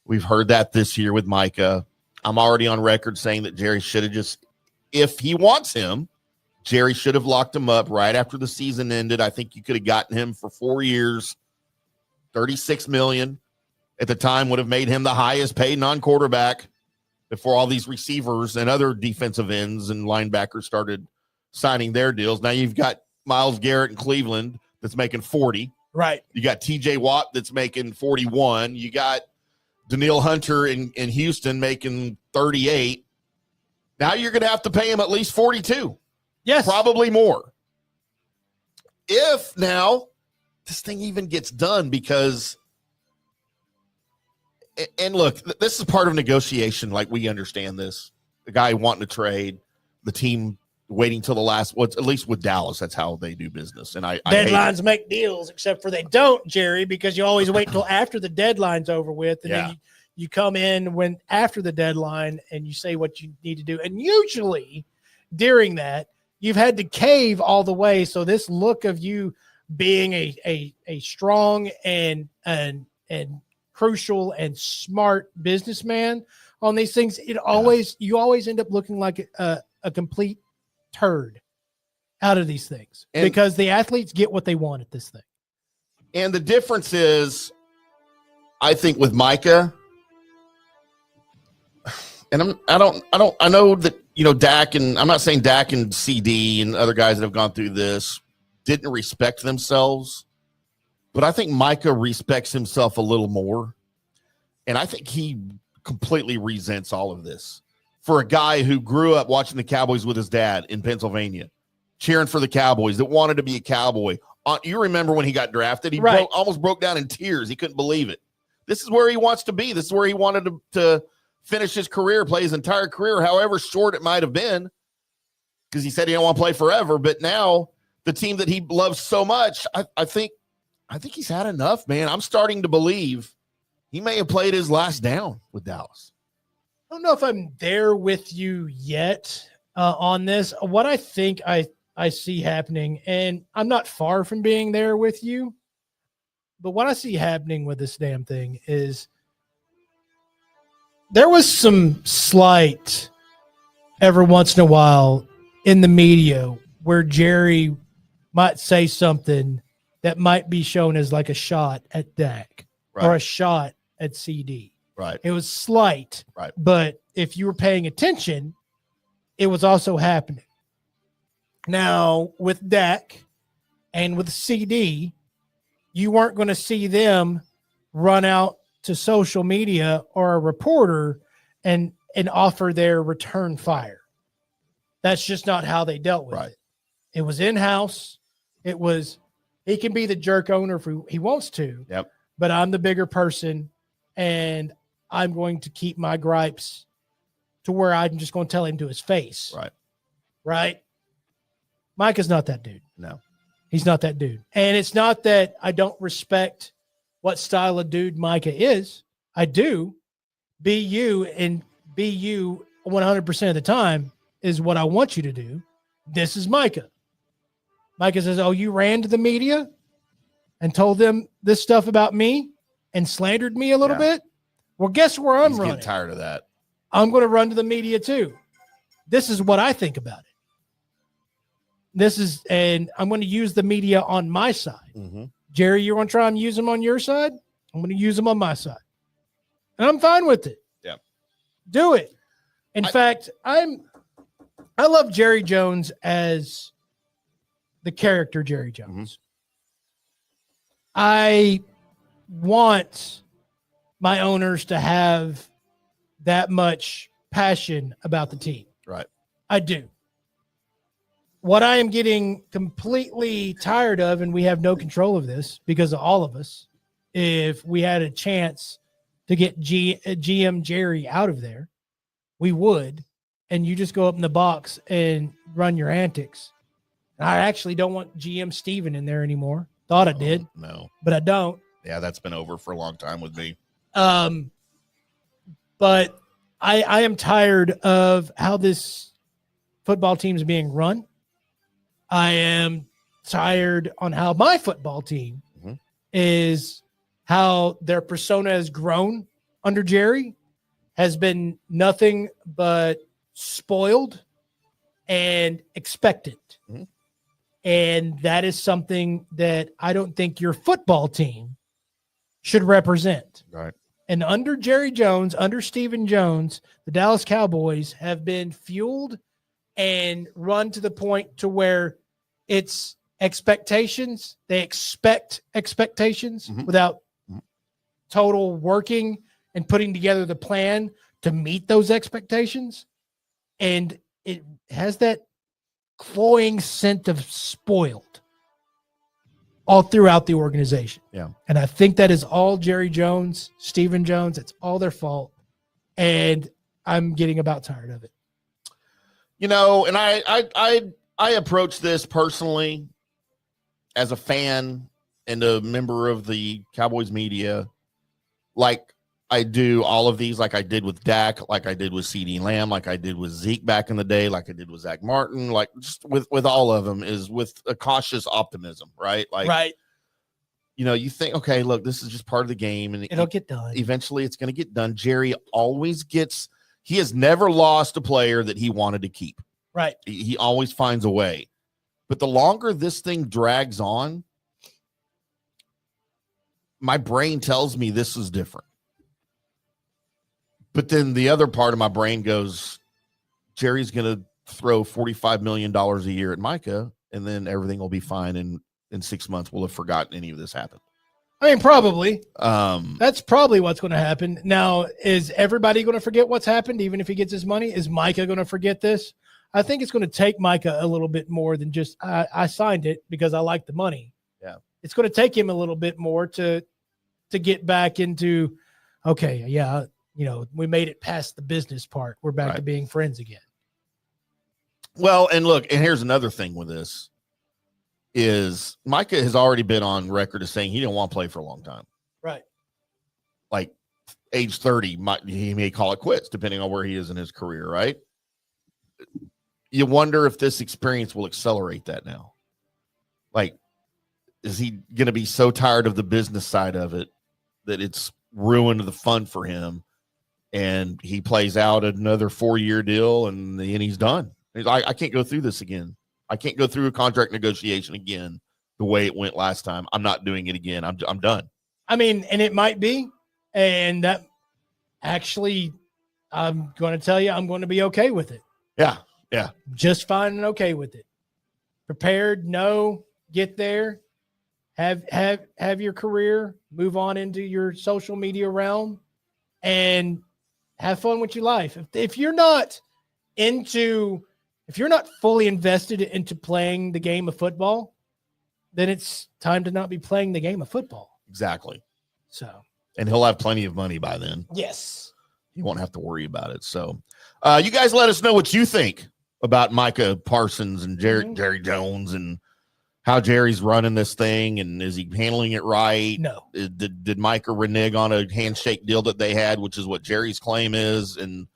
We've heard that this year with Micah. I'm already on record saying that Jerry should have just, if he wants him, Jerry should have locked him up right after the season ended. I think you could have gotten him for 4 years, $36 million. At the time would have made him the highest paid non-quarterback before all these receivers and other defensive ends and linebackers started signing their deals. Now you've got Myles Garrett in Cleveland that's making 40. Right. You got TJ Watt that's making 41. You got Daniil Hunter in Houston making 38. Now you're going to have to pay him at least 42. Yes. Probably more. If now this thing even gets done, because, and look, this is part of negotiation. Like, we understand this. The guy wanting to trade, the team waiting till the last, at least with Dallas, that's how they do business. And deadlines make deals, except for they don't, Jerry, because you always wait until after the deadline's over with, and then You come in when after the deadline and you say what you need to do. And usually during that, you've had to cave all the way. So this look of you being a strong and crucial and smart businessman on these things, you always end up looking like a complete turd out of these things, because the athletes get what they want at this thing. And the difference is, I think with Micah, and I know that, Dak, and I'm not saying Dak and CD and other guys that have gone through this didn't respect themselves, but I think Micah respects himself a little more. And I think he completely resents all of this. For a guy who grew up watching the Cowboys with his dad in Pennsylvania, cheering for the Cowboys, that wanted to be a Cowboy. You remember when he got drafted, he almost broke down in tears. He couldn't believe it. This is where he wants to be. This is where he wanted to finish his career, play his entire career, however short it might have been, because he said he didn't want to play forever. But now the team that he loves so much, I think he's had enough, man. I'm starting to believe he may have played his last down with Dallas. I don't know if I'm there with you yet on this. What I think I see happening, and I'm not far from being there with you, but what I see happening with this damn thing is there was some slight every once in a while in the media where Jerry might say something that might be shown as like a shot at Dak or a shot at CD. Right. It was slight, but if you were paying attention, it was also happening. Now, with Dak and with CD, you weren't going to see them run out to social media or a reporter and offer their return fire. That's just not how they dealt with it. It was in-house. It was, he can be the jerk owner if he wants to, but I'm the bigger person, and I'm going to keep my gripes to where I'm just going to tell him to his face. Right? Micah's not that dude. No. He's not that dude. And it's not that I don't respect what style of dude Micah is. I do. Be you, and be you 100% of the time is what I want you to do. This is Micah. Micah says, oh, you ran to the media and told them this stuff about me and slandered me a little bit? Well, guess where I'm running? Getting tired of that. I'm going to run to the media too. This is what I think about it. And I'm going to use the media on my side. Mm-hmm. Jerry, you want to try and use them on your side? I'm going to use them on my side. And I'm fine with it. Yeah. Do it. In fact, I love Jerry Jones as the character Jerry Jones. Mm-hmm. I want my owners to have that much passion about the team. Right. I do. What I am getting completely tired of, and we have no control of this because of all of us, if we had a chance to get GM Jerry out of there, we would, and you just go up in the box and run your antics. I actually don't want GM Steven in there anymore. Thought I did. No. But I don't. Yeah, that's been over for a long time with me. But I am tired of how this football team is being run. I am tired on how my football team is, how their persona has grown under Jerry, has been nothing but spoiled and expectant. Mm-hmm. And that is something that I don't think your football team should represent. Right. And under Jerry Jones, under Stephen Jones, the Dallas Cowboys have been fueled and run to the point to where it's expectations. They expect expectations without total working and putting together the plan to meet those expectations. And it has that cloying scent of spoiled all throughout the organization. Yeah. And I think that is all Jerry Jones, Stephen Jones. It's all their fault. And I'm getting about tired of it. You know, and I approach this personally as a fan and a member of the Cowboys media. Like, I do all of these like I did with Dak, like I did with CeeDee Lamb, like I did with Zeke back in the day, like I did with Zach Martin, like just with all of them is with a cautious optimism, right? Like, right. You know, you think, okay, look, this is just part of the game, and It'll get done. Eventually, it's going to get done. Jerry always gets. He has never lost a player that he wanted to keep. Right. He always finds a way. But the longer this thing drags on, my brain tells me this is different. But then the other part of my brain goes, Jerry's going to throw $45 million a year at Micah, and then everything will be fine. And in 6 months, we'll have forgotten any of this happened. I mean, probably. That's probably what's going to happen. Now, is everybody going to forget what's happened, even if he gets his money? Is Micah going to forget this? I think it's going to take Micah a little bit more than just, I signed it because I like the money. Yeah. It's going to take him a little bit more to get back into, okay, yeah, you know, we made it past the business part. We're back to being friends again. Well, and look, and here's another thing with this. Is Micah has already been on record as saying he didn't want to play for a long time. Right. Like age 30, he may call it quits depending on where he is in his career, right? You wonder if this experience will accelerate that now. Like, is he going to be so tired of the business side of it that it's ruined the fun for him and he plays out another 4-year deal and he's done? He's like, I can't go through this again. I can't go through a contract negotiation again the way it went last time. I'm not doing it again. I'm done. I mean, and it might be, and that actually, I'm going to tell you, I'm going to be okay with it. Yeah. Yeah. Just fine and okay with it. Prepared, get there, have your career, move on into your social media realm, and have fun with your life. If you're not fully invested into playing the game of football, then it's time to not be playing the game of football. Exactly. So, and he'll have plenty of money by then. Yes. He won't have to worry about it. So, you guys let us know what you think about Micah Parsons and Jerry Jones and how Jerry's running this thing, and is he handling it right? No. Did Micah renege on a handshake deal that they had, which is what Jerry's claim is? And,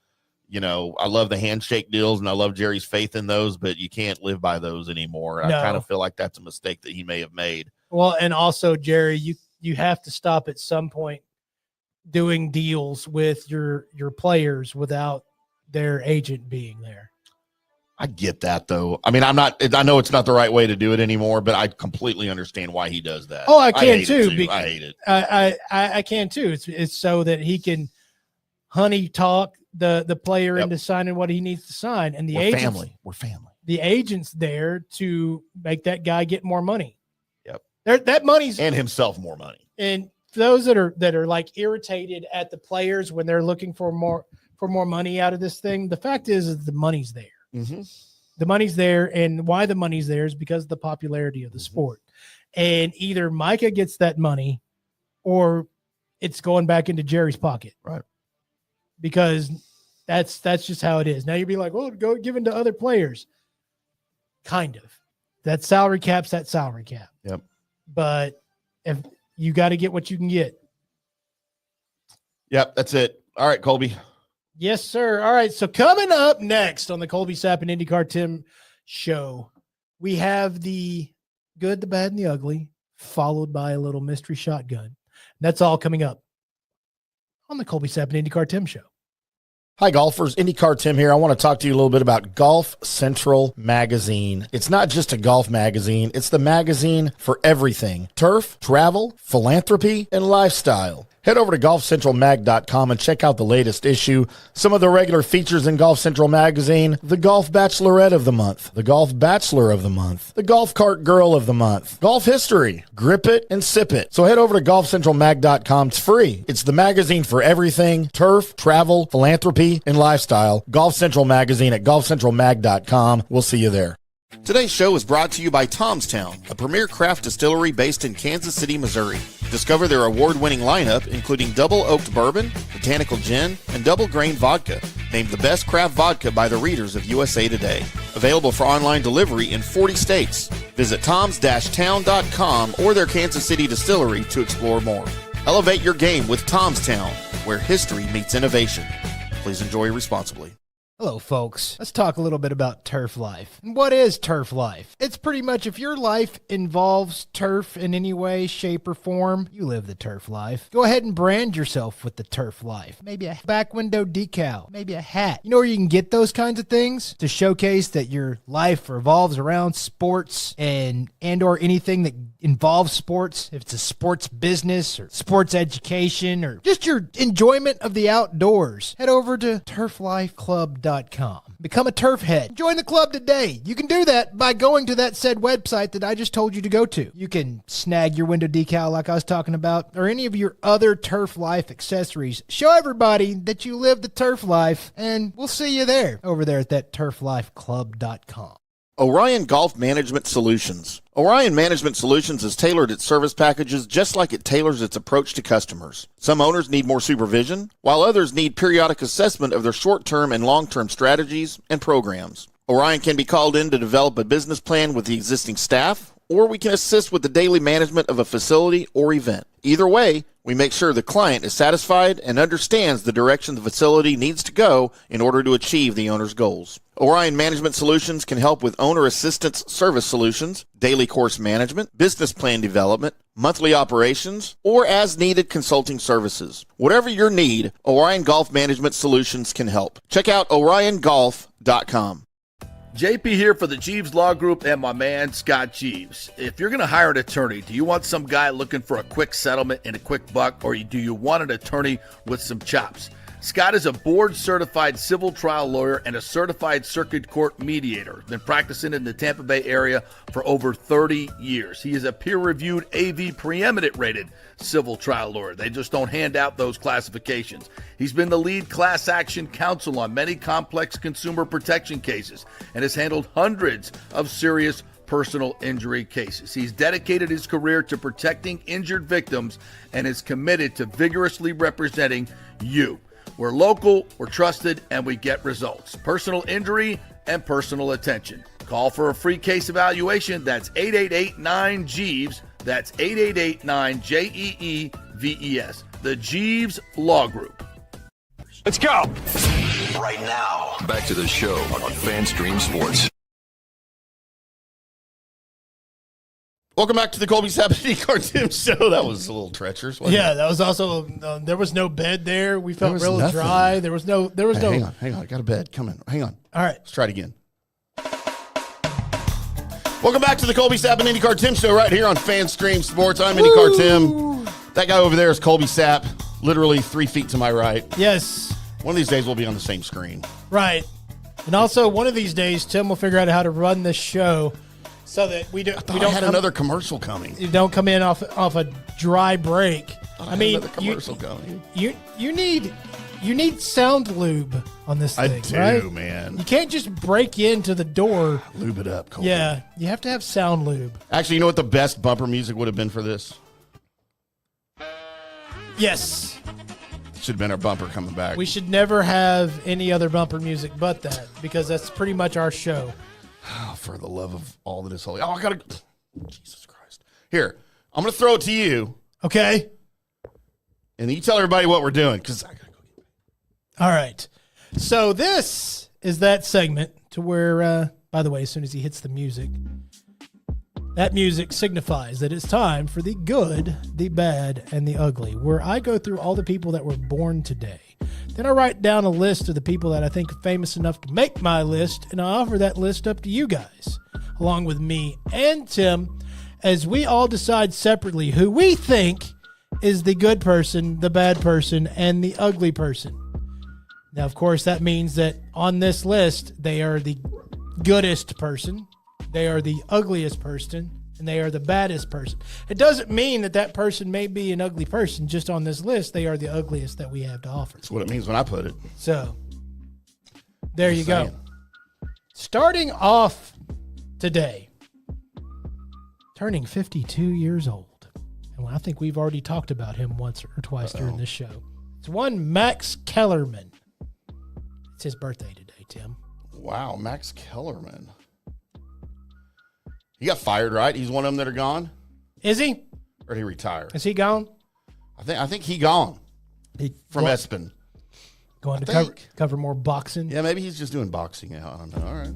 you know, I love the handshake deals and I love Jerry's faith in those, but you can't live by those anymore. No. I kind of feel like that's a mistake that he may have made. Well, and also, Jerry, you have to stop at some point doing deals with your players without their agent being there. I get that, though. I mean, I know it's not the right way to do it anymore, but I completely understand why he does that. Oh, I can too. I hate it. I can too. It's so that he can honey talk the player into signing what he needs to sign. And We're family. The agent's there to make that guy get more money. Yep. That money's and himself more money. And those that are like irritated at the players when they're looking for more money out of this thing, the fact is the money's there. Mm-hmm. The money's there, and why the money's there is because of the popularity of the sport. And either Micah gets that money or it's going back into Jerry's pocket. Right. Because that's just how it is. Now you'd be like, well, go give it to other players. Kind of. That salary cap's that salary cap. Yep. But if you got to get what you can get. Yep, that's it. All right, Colby. Yes, sir. All right. So coming up next on the Colby Sapp and IndyCar Tim show, we have the good, the bad, and the ugly, followed by a little mystery shotgun. That's all coming up on the Colby Sapp and IndyCar Tim show. Hi, golfers. IndyCar Tim here. I want to talk to you a little bit about Golf Central Magazine. It's not just a golf magazine. It's the magazine for everything: turf, travel, philanthropy, and lifestyle. Head over to golfcentralmag.com and check out the latest issue. Some of the regular features in Golf Central Magazine: the Golf Bachelorette of the Month, the Golf Bachelor of the Month, the Golf Cart Girl of the Month, Golf History, Grip It and Sip It. So head over to golfcentralmag.com. It's free. It's the magazine for everything: turf, travel, philanthropy, and lifestyle. Golf Central Magazine at golfcentralmag.com. We'll see you there. Today's show is brought to you by Tomstown, a premier craft distillery based in Kansas City, Missouri. Discover their award-winning lineup, including double oaked bourbon, botanical gin, and double grain vodka, named the best craft vodka by the readers of USA Today. Available for online delivery in 40 states. Visit toms-town.com or their Kansas City distillery to explore more. Elevate your game with Tomstown, where history meets innovation. Please enjoy responsibly. Hello, folks. Let's talk a little bit about turf life. What is turf life? It's pretty much if your life involves turf in any way, shape, or form, you live the turf life. Go ahead and brand yourself with the turf life. Maybe a back window decal, maybe a hat. You know where you can get those kinds of things to showcase that your life revolves around sports and or anything that involves sports. If it's a sports business or sports education or just your enjoyment of the outdoors, head over to turflifeclub.com. Become a turf head. Join the club today. You can do that by going to that said website that I just told you to go to. You can snag your window decal like I was talking about, or any of your other turf life accessories. Show everybody that you live the turf life, and we'll see you there over there at that turflifeclub.com. Orion Golf Management Solutions. Orion Management Solutions has tailored its service packages just like it tailors its approach to customers. Some owners need more supervision, while others need periodic assessment of their short-term and long-term strategies and programs. Orion can be called in to develop a business plan with the existing staff, or we can assist with the daily management of a facility or event. Either way, we make sure the client is satisfied and understands the direction the facility needs to go in order to achieve the owner's goals. Orion Management Solutions can help with owner assistance service solutions, daily course management, business plan development, monthly operations, or as needed consulting services. Whatever your need, Orion Golf Management Solutions can help. Check out oriongolf.com. JP here for the Jeeves Law Group and my man Scott Jeeves. If you're going to hire an attorney, do you want some guy looking for a quick settlement and a quick buck, or do you want an attorney with some chops? Scott is a board-certified civil trial lawyer and a certified circuit court mediator. Been practicing in the Tampa Bay area for over 30 years. He is a peer-reviewed AV preeminent-rated civil trial lawyer. They just don't hand out those classifications. He's been the lead class action counsel on many complex consumer protection cases and has handled hundreds of serious personal injury cases. He's dedicated his career to protecting injured victims and is committed to vigorously representing you. We're local, we're trusted, and we get results. Personal injury and personal attention. Call for a free case evaluation. That's 888-9-JEEVES. That's 888-9-JEEVES. The Jeeves Law Group. Let's go. Right now, back to the show on FanStream Sports. Welcome back to the Colby Sapatini Cartoon Show. That was a little treacherous, wasn't it? Yeah, that was also, there was no bed there. We felt was real nothing. dry. There was no. Hang on. I got a bed. Come in. Hang on. All right. Let's try it again. Welcome back to the Colby Sapp and IndyCar Tim Show right here on FanStream Sports. I'm IndyCar Tim. That guy over there is Colby Sapp, literally 3 feet to my right. Yes. One of these days we'll be on the same screen. Right. And also, one of these days, Tim will figure out how to run this show so that we don't had another commercial coming. You don't come in off a dry break. I mean, another commercial coming. You need sound lube on this thing. I do, right? man. You can't just break into the door. Lube it up, Colby. Yeah, you have to have sound lube. Actually, you know what the best bumper music would have been for this? Yes. Should have been our bumper coming back. We should never have any other bumper music but that, because that's pretty much our show. Oh, for the love of all that is holy. Oh, I got to. Jesus Christ. Here, I'm going to throw it to you. Okay. And you tell everybody what we're doing, because I got to go get it. All right. So this is that segment to where, by the way, as soon as he hits the music, that music signifies that it's time for the good, the bad, and the ugly, where I go through all the people that were born today. Then I write down a list of the people that I think are famous enough to make my list, and I offer that list up to you guys, along with me and Tim, as we all decide separately who we think is the good person, the bad person, and the ugly person. Now, of course, that means that on this list, they are the goodest person, they are the ugliest person, and they are the baddest person. It doesn't mean that that person may be an ugly person. Just on this list, they are the ugliest that we have to offer. That's what it means when I put it. So, there you go. Starting off today, turning 52 years old. And I think we've already talked about him once or twice during this show. It's one Max Kellerman. It's his birthday today, Tim. Wow, Max Kellerman. He got fired, right? He's one of them that are gone? Is he? Or did he retire? Is he gone? I think he gone from Espen. Going to cover more boxing. Yeah, maybe he's just doing boxing now. I don't know. All right.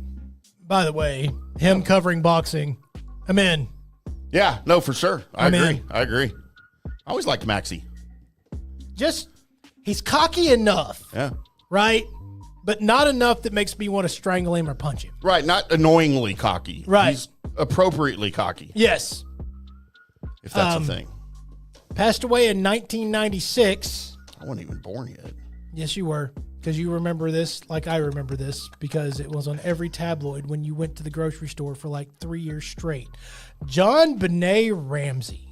By the way, him covering boxing, I'm in. Yeah, no, for sure. I agree. in. I agree. I always liked Maxie. He's cocky enough. Yeah. Right? But not enough that makes me want to strangle him or punch him. Right, not annoyingly cocky. Right. He's appropriately cocky. Yes. If that's a thing. Passed away in 1996. I wasn't even born yet. Yes, you were. Because you remember this like I remember this because it was on every tabloid when you went to the grocery store for like 3 years straight. John Benet Ramsey.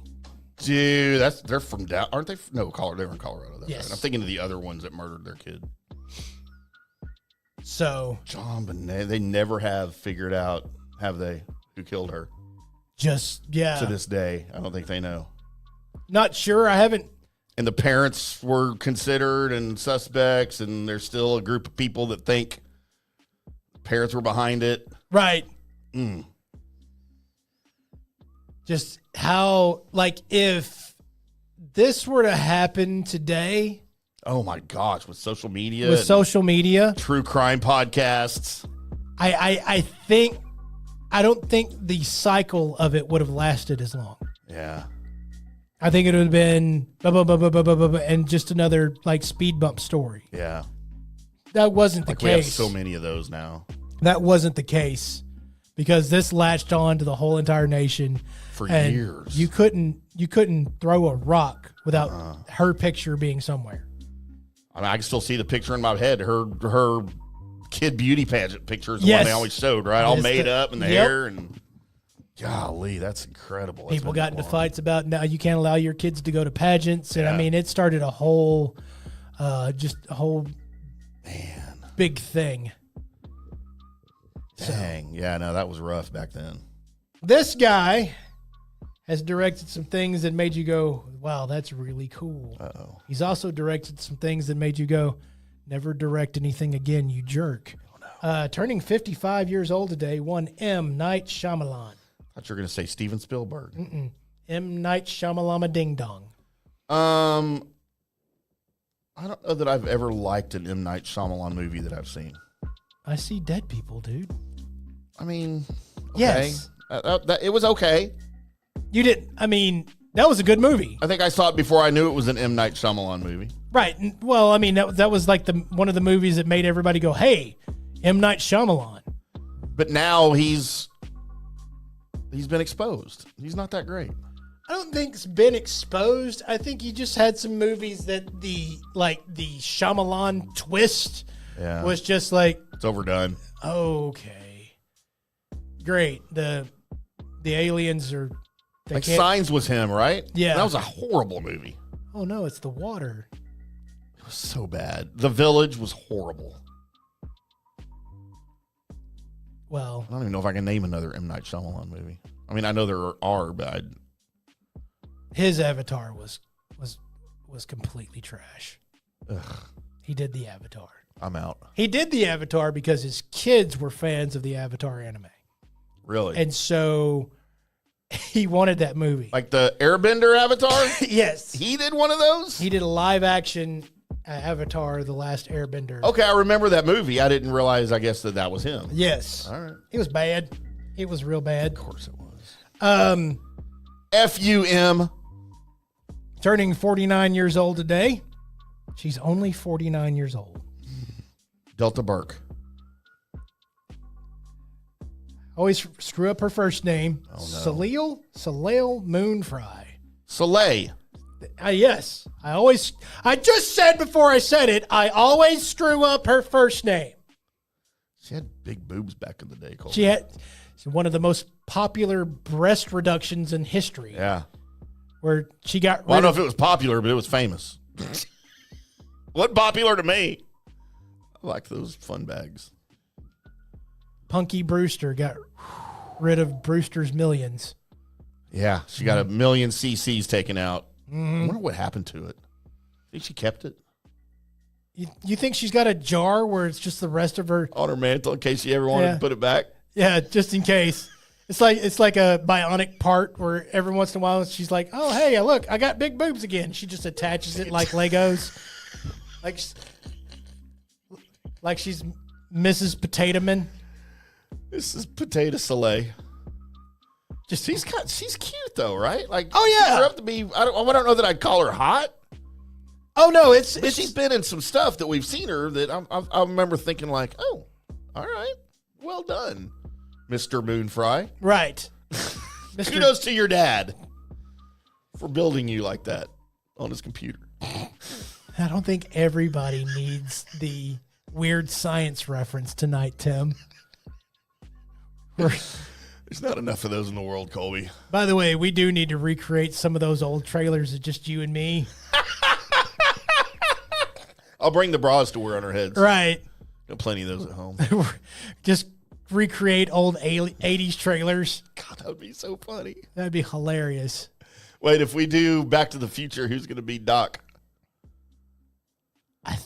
Dude, they're from down, aren't they? No, they're in Colorado. That's yes. Right. I'm thinking of the other ones that murdered their kid. So John Benet, they never have figured out, have they, who killed her? To this day, I don't think they know. Not sure. I haven't. And the parents were considered and suspects, and there's still a group of people that think parents were behind it. Right. Mm. Just how, like, if this were to happen today. Oh, my gosh, with social media. True crime podcasts. I don't think the cycle of it would have lasted as long. Yeah. I think it would have been and just another like speed bump story. Yeah. That wasn't the case. We have so many of those now. That wasn't the case because this latched on to the whole entire nation for years. You couldn't throw a rock without her picture being somewhere. I mean, I can still see the picture in my head. Her kid beauty pageant picture is the one they always showed, right? All made up and the hair and golly, that's incredible. People got into fights about now you can't allow your kids to go to pageants. And I mean, it started a whole, big thing. Dang. Yeah, no, that was rough back then. This guy has directed some things that made you go, wow, that's really cool. Uh-oh. He's also directed some things that made you go, never direct anything again, you jerk. Oh, no. Turning 55 years old today, one M. Night Shyamalan. I thought you were going to say Steven Spielberg. M. Night Shyamalan Ding Dong. I don't know that I've ever liked an M. Night Shyamalan movie that I've seen. I See Dead People, dude. I mean, okay. Yes. It was okay. You didn't. I mean, that was a good movie. I think I saw it before I knew it was an M. Night Shyamalan movie. Right. Well, I mean, that was like one of the movies that made everybody go, hey, M. Night Shyamalan. But now he's been exposed. He's not that great. I don't think it's been exposed. I think he just had some movies that the Shyamalan twist was just like, it's overdone. Okay. Great. The aliens are like Signs was him, right? Yeah. That was a horrible movie. Oh no, it's The Water. It was so bad. The Village was horrible. Well, I don't even know if I can name another M. Night Shyamalan movie. I mean, I know there are, but his Avatar was completely trash. Ugh. He did the Avatar. I'm out. He did the Avatar because his kids were fans of the Avatar anime. Really? And so he wanted that movie. Like the Airbender Avatar? Yes. He did one of those? He did a live action Avatar, The Last Airbender. Okay, I remember that movie. I didn't realize, I guess, that was him. Yes. All right. It was bad. It was real bad. Of course it was. F-U-M. Turning 49 years old today. She's only 49 years old. Delta Burke. Always screw up her first name. Oh, no. Soleil Moonfry. Soleil. Yes. I just said before I said it, I always screw up her first name. She had big boobs back in the day, Cole. She had one of the most popular breast reductions in history. Yeah. Where she got I don't know if it was popular, but it was famous. Wasn't popular to me. I like those fun bags. Punky Brewster got rid of Brewster's Millions. Yeah, she got 1 million cc's taken out. I wonder what happened to it. Think she kept it? You think she's got a jar where it's just the rest of her on her mantle in case she ever wanted to put it back? Yeah, just in case. It's like a bionic part where every once in a while she's like, "Oh, hey, look, I got big boobs again." She just attaches it like Legos, like she's Mrs. Potato Man. This is Potato Soleil. She's cute though, right? Like, oh yeah, she's up to be. I don't know that I'd call her hot. Oh no, But she's been in some stuff that we've seen her that I remember thinking like, oh, all right, well done, Mr. Moonfry. Right. Kudos to your dad for building you like that on his computer. I don't think everybody needs the weird science reference tonight, Tim. There's not enough of those in the world, Colby. By the way, we do need to recreate some of those old trailers of just you and me. I'll bring the bras to wear on our heads. Right. Got plenty of those at home. Just recreate old 80s trailers. God, that would be so funny. That'd be hilarious. Wait, if we do Back to the Future, who's going to be Doc? I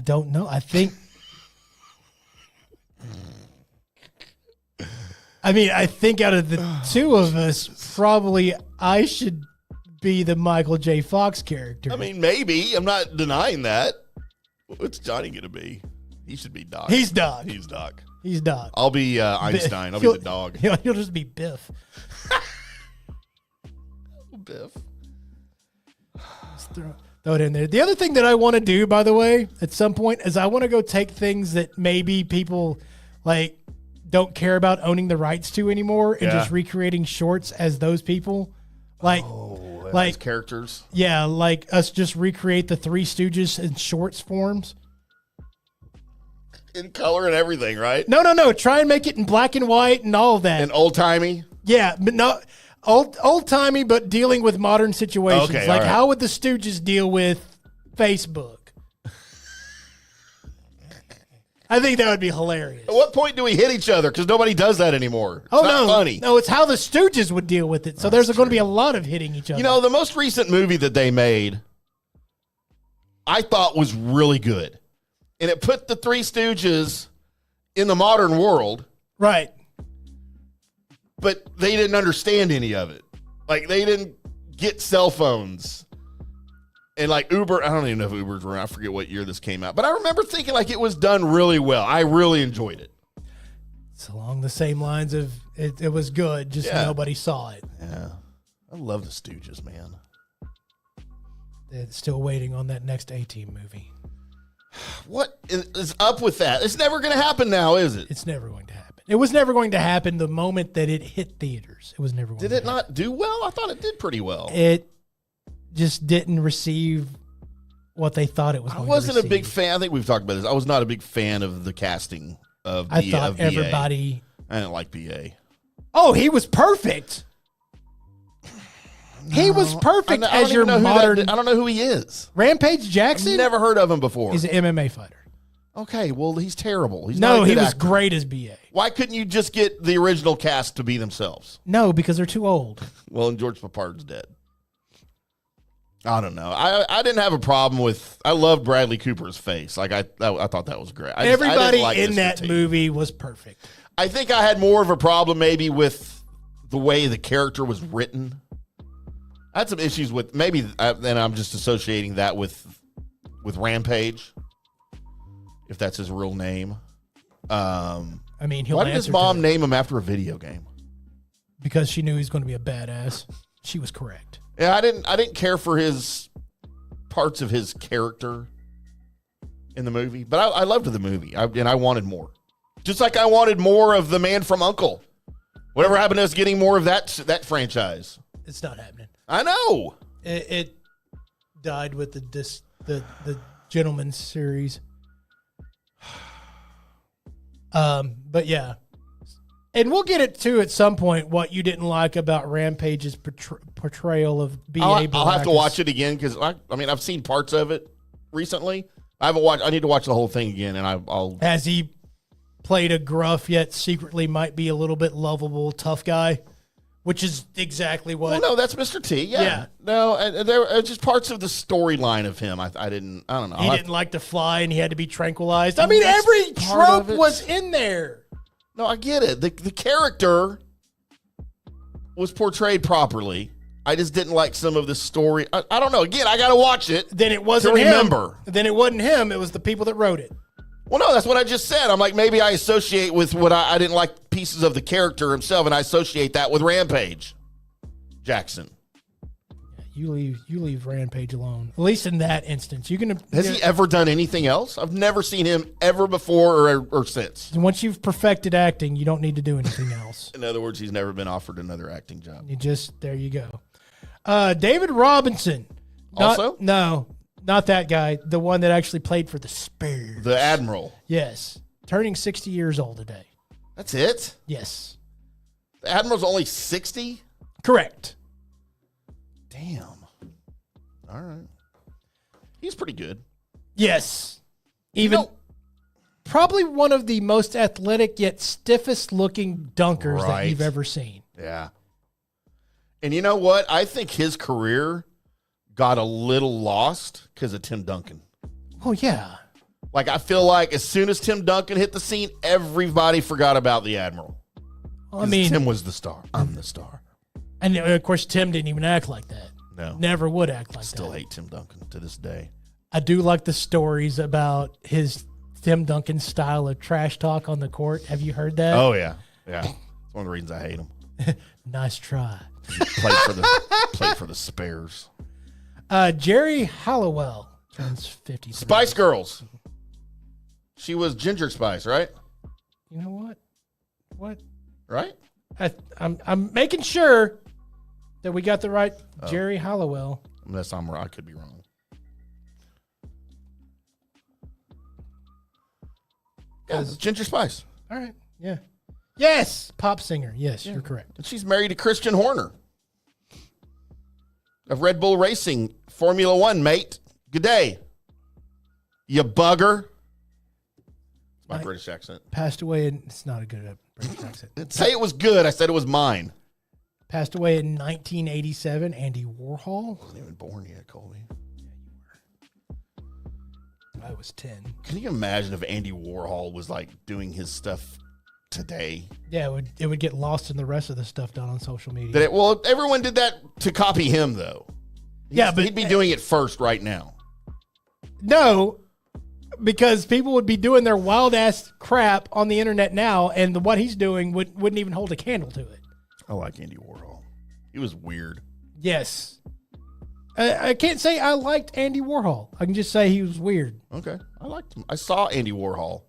don't know. I think. I think out of the two of us, probably I should be the Michael J. Fox character. I mean, maybe. I'm not denying that. What's Johnny going to be? He should be Doc. He's Doc. He's Doc. He's Doc. I'll be Einstein. I'll be the dog. He'll just be Biff. Biff. Throw it in there. The other thing that I want to do, by the way, at some point, is I want to go take things that maybe people like don't care about owning the rights to anymore and just recreating shorts as those people. Like characters. Yeah, like us just recreate the Three Stooges in shorts forms. In color and everything, right? No. Try and make it in black and white and all of that. And old-timey? Yeah, but no, old-timey, but dealing with modern situations. Okay, like, right. how would the Stooges deal with Facebook? I think that would be hilarious. At what point do we hit each other? Because nobody does that anymore. It's not funny. No, it's how the Stooges would deal with it. So there's going to be a lot of hitting each other. You know, the most recent movie that they made, I thought was really good. And it put the Three Stooges in the modern world. Right. But they didn't understand any of it. Like, they didn't get cell phones. And like Uber, I don't even know if Uber's around. I forget what year this came out. But I remember thinking like it was done really well. I really enjoyed it. It's along the same lines of it was good, just nobody saw it. Yeah. I love the Stooges, man. They're still waiting on that next A-Team movie. What is up with that? It's never going to happen now, is it? It's never going to happen. It was never going to happen the moment that it hit theaters. It was never going to happen. Did it not do well? I thought it did pretty well. It just didn't receive what they thought it was going to receive. I wasn't a big fan. I think we've talked about this. I was not a big fan of the casting of I thought everybody... I didn't like BA. Oh, he was perfect. He was perfect as your modern... I don't know who he is. Rampage Jackson? I've never heard of him before. He's an MMA fighter. Okay, well, he's terrible. He's no, not a good he was actor. great as BA. Why couldn't you just get the original cast to be themselves? No, because they're too old. Well, and George Papard's dead. I don't know. I didn't have a problem with... I loved Bradley Cooper's face. Like, I thought that was great. Everybody in that movie was perfect. I think I had more of a problem maybe with the way the character was written. I had some issues with... Maybe, and I'm just associating that with Rampage, if that's his real name. I mean, he'll why did his mom name him after a video game? Because she knew he was going to be a badass. She was correct. Yeah, I didn't care for his parts of his character in the movie, but I loved the movie, and I wanted more. Just like I wanted more of The Man from U.N.C.L.E. Whatever happened to us getting more of that franchise? It's not happening. I know. It died with the Gentleman's series. But yeah. And we'll get it to at some point what you didn't like about Rampage's portrayal of B.A. I'll have to watch it again because I've seen parts of it recently. I haven't watched. I need to watch the whole thing again, and I'll. Has he played a gruff yet secretly might be a little bit lovable tough guy, which is exactly what. Well, no, that's Mr. T. Yeah. No, and there are just parts of the storyline of him. I don't know. He didn't like to fly, and he had to be tranquilized. I mean, every trope was in there. No, I get it. The character was portrayed properly. I just didn't like some of the story. I don't know. Again, I got to watch it. Then it wasn't to remember. him. Then it wasn't him. It was the people that wrote it. Well, no, that's what I just said. I'm like, maybe I associate with what I didn't like pieces of the character himself, and I associate that with Rampage Jackson. You leave Rampage alone. At least in that instance, Has he ever done anything else? I've never seen him ever before or since. Once you've perfected acting, you don't need to do anything else. In other words, he's never been offered another acting job. There you go. David Robinson. No, not that guy. The one that actually played for the Spurs. The Admiral. Yes. Turning 60 years old today. That's it? Yes. The Admiral's only 60? Correct. Damn. All right. He's pretty good. Yes. Probably one of the most athletic yet stiffest looking dunkers that you've ever seen. Yeah. And you know what? I think his career got a little lost because of Tim Duncan. Oh, yeah. Like, I feel like as soon as Tim Duncan hit the scene, everybody forgot about the Admiral. I mean, Tim was the star. I'm the star. And, of course, Tim didn't even act like that. No. Never would act like that. Still hate Tim Duncan to this day. I do like the stories about his Tim Duncan style of trash talk on the court. Have you heard that? Oh, yeah. Yeah. It's one of the reasons I hate him. Nice try. Played for the Spares. Jerry Halliwell turns 50. Spice Girls. She was Ginger Spice, right? You know what? What? Right? I'm making sure that we got the right Jerry Halliwell. Unless I'm wrong. I could be wrong. Yeah, it's Ginger Spice. All right. Yeah. Yes. Pop singer. Yes, you're correct. And she's married to Christian Horner of Red Bull Racing, Formula One, mate. Good day. You bugger. It's my British accent. Passed away, and it's not a good British accent. Say it was good. I said it was mine. Passed away in 1987, Andy Warhol. I wasn't even born yet, Colby. I was 10. Can you imagine if Andy Warhol was like doing his stuff today? Yeah, it would get lost in the rest of the stuff done on social media. Well, everyone did that to copy him, though. But he'd be doing it first right now. No, because people would be doing their wild ass crap on the internet now, and what he's doing wouldn't even hold a candle to it. I like Andy Warhol. He was weird. Yes. I can't say I liked Andy Warhol. I can just say he was weird. Okay. I liked him. I saw Andy Warhol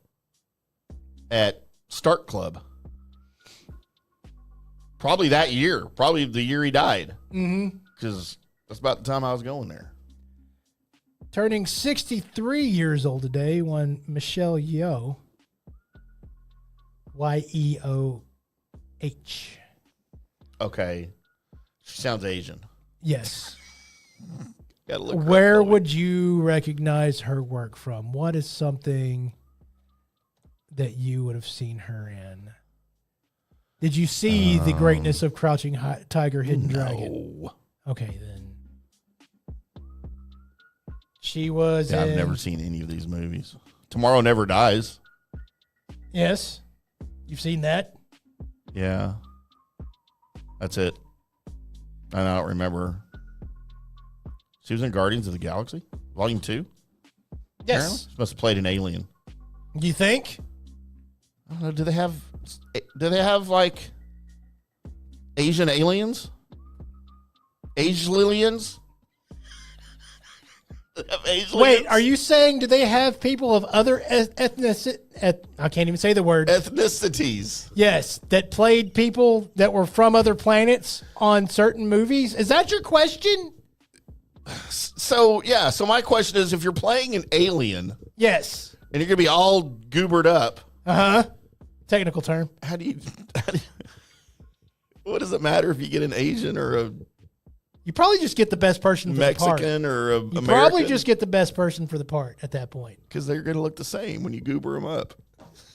at Start Club. Probably that year. Probably the year he died. Mm-hmm. Because that's about the time I was going there. Turning 63 years old today, one Michelle Yeoh. Yeoh. Okay. She sounds Asian. Yes. Gotta look Where would you recognize her work from? What is something that you would have seen her in? Did you see the greatness of Crouching Tiger, Hidden Dragon? Okay, then. She was I've never seen any of these movies. Tomorrow Never Dies. Yes. You've seen that? Yeah. That's it. And I don't remember. She was in Guardians of the Galaxy, Volume 2. Yes. Apparently. She must have played an alien. Do you think? I don't know. Do they have like Asian aliens? Asian-aliens? Wait, are you saying do they have people of other ethnicity? I can't even say the word. Ethnicities. Yes, that played people that were from other planets on certain movies. Is that your question? So my question is, if you're playing an alien, yes, and you're gonna be all goobered up, technical term. How do you what does it matter if you get an Asian or a You probably just get the best person for Mexican the part. or a you American? Probably just get the best person for the part at that point. Because they're gonna look the same when you goober them up.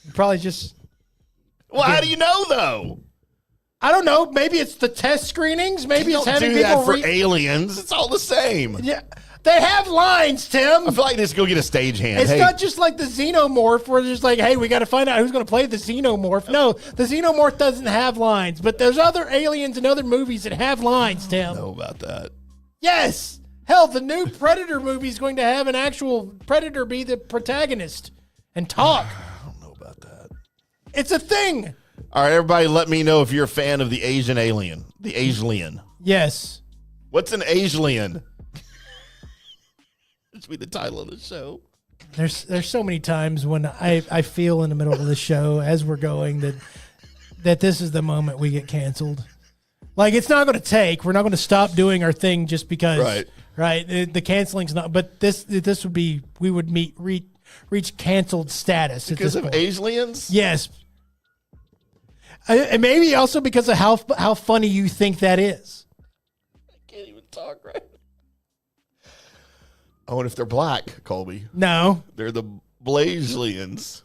You probably just. Well, how do you know though? I don't know. Maybe it's the test screenings. Maybe it's having do people that for aliens. It's all the same. Yeah, They have lines, Tim. I feel like this go get a stagehand. It's not just like the Xenomorph where it's just like, hey, we got to find out who's going to play the Xenomorph. No, the Xenomorph doesn't have lines, but there's other aliens and other movies that have lines, Tim. I don't know about that. Yes. Hell, the new Predator movie is going to have an actual Predator be the protagonist and talk. I don't know about that. It's a thing. All right, everybody, let me know if you're a fan of the Asian alien, the Asian. Yes. What's an Asian? This will be the title of the show. There's so many times when I feel in the middle of the show as we're going that this is the moment we get canceled. Like, it's not going to take. We're not going to stop doing our thing just because. Right. The canceling's not. But this would be. We would reach canceled status because of aliens. Yes. And maybe also because of how funny you think that is. I can't even talk right. Oh, and if they're black, Colby. No. They're the Blaslians.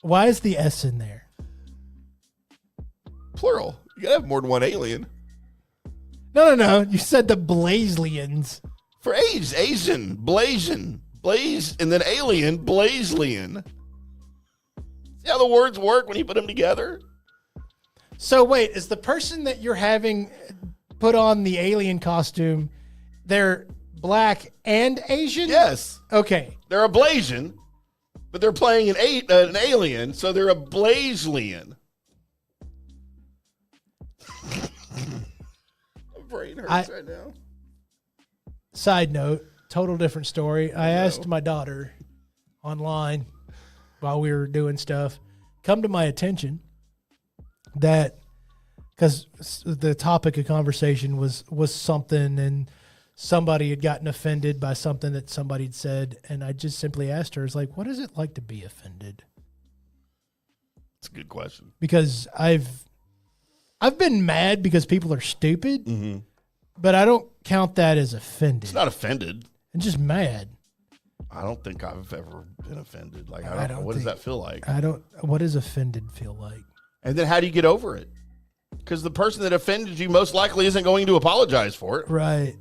Why is the S in there? Plural. You gotta have more than one alien. No. You said the Blaslians. For Asian, Blasian, Blaze, and then alien, Blaslian. See how the words work when you put them together? So wait, is the person that you're having put on the alien costume, they're black and Asian? Yes. Okay. They're a Blasian, but they're playing an alien, so they're a Blaslian. My brain hurts right now. Side note, total different story. I asked my daughter online while we were doing stuff, come to my attention that because the topic of conversation was something and somebody had gotten offended by something that somebody had said, and I just simply asked her, "It's like, what is it like to be offended?" It's a good question. Because I've been mad because people are stupid, mm-hmm. but I don't count that as offended. It's not offended. I'm just mad. I don't think I've ever been offended. Like, I don't know. What does that feel like? What does offended feel like? And then how do you get over it? Because the person that offended you most likely isn't going to apologize for it. Right.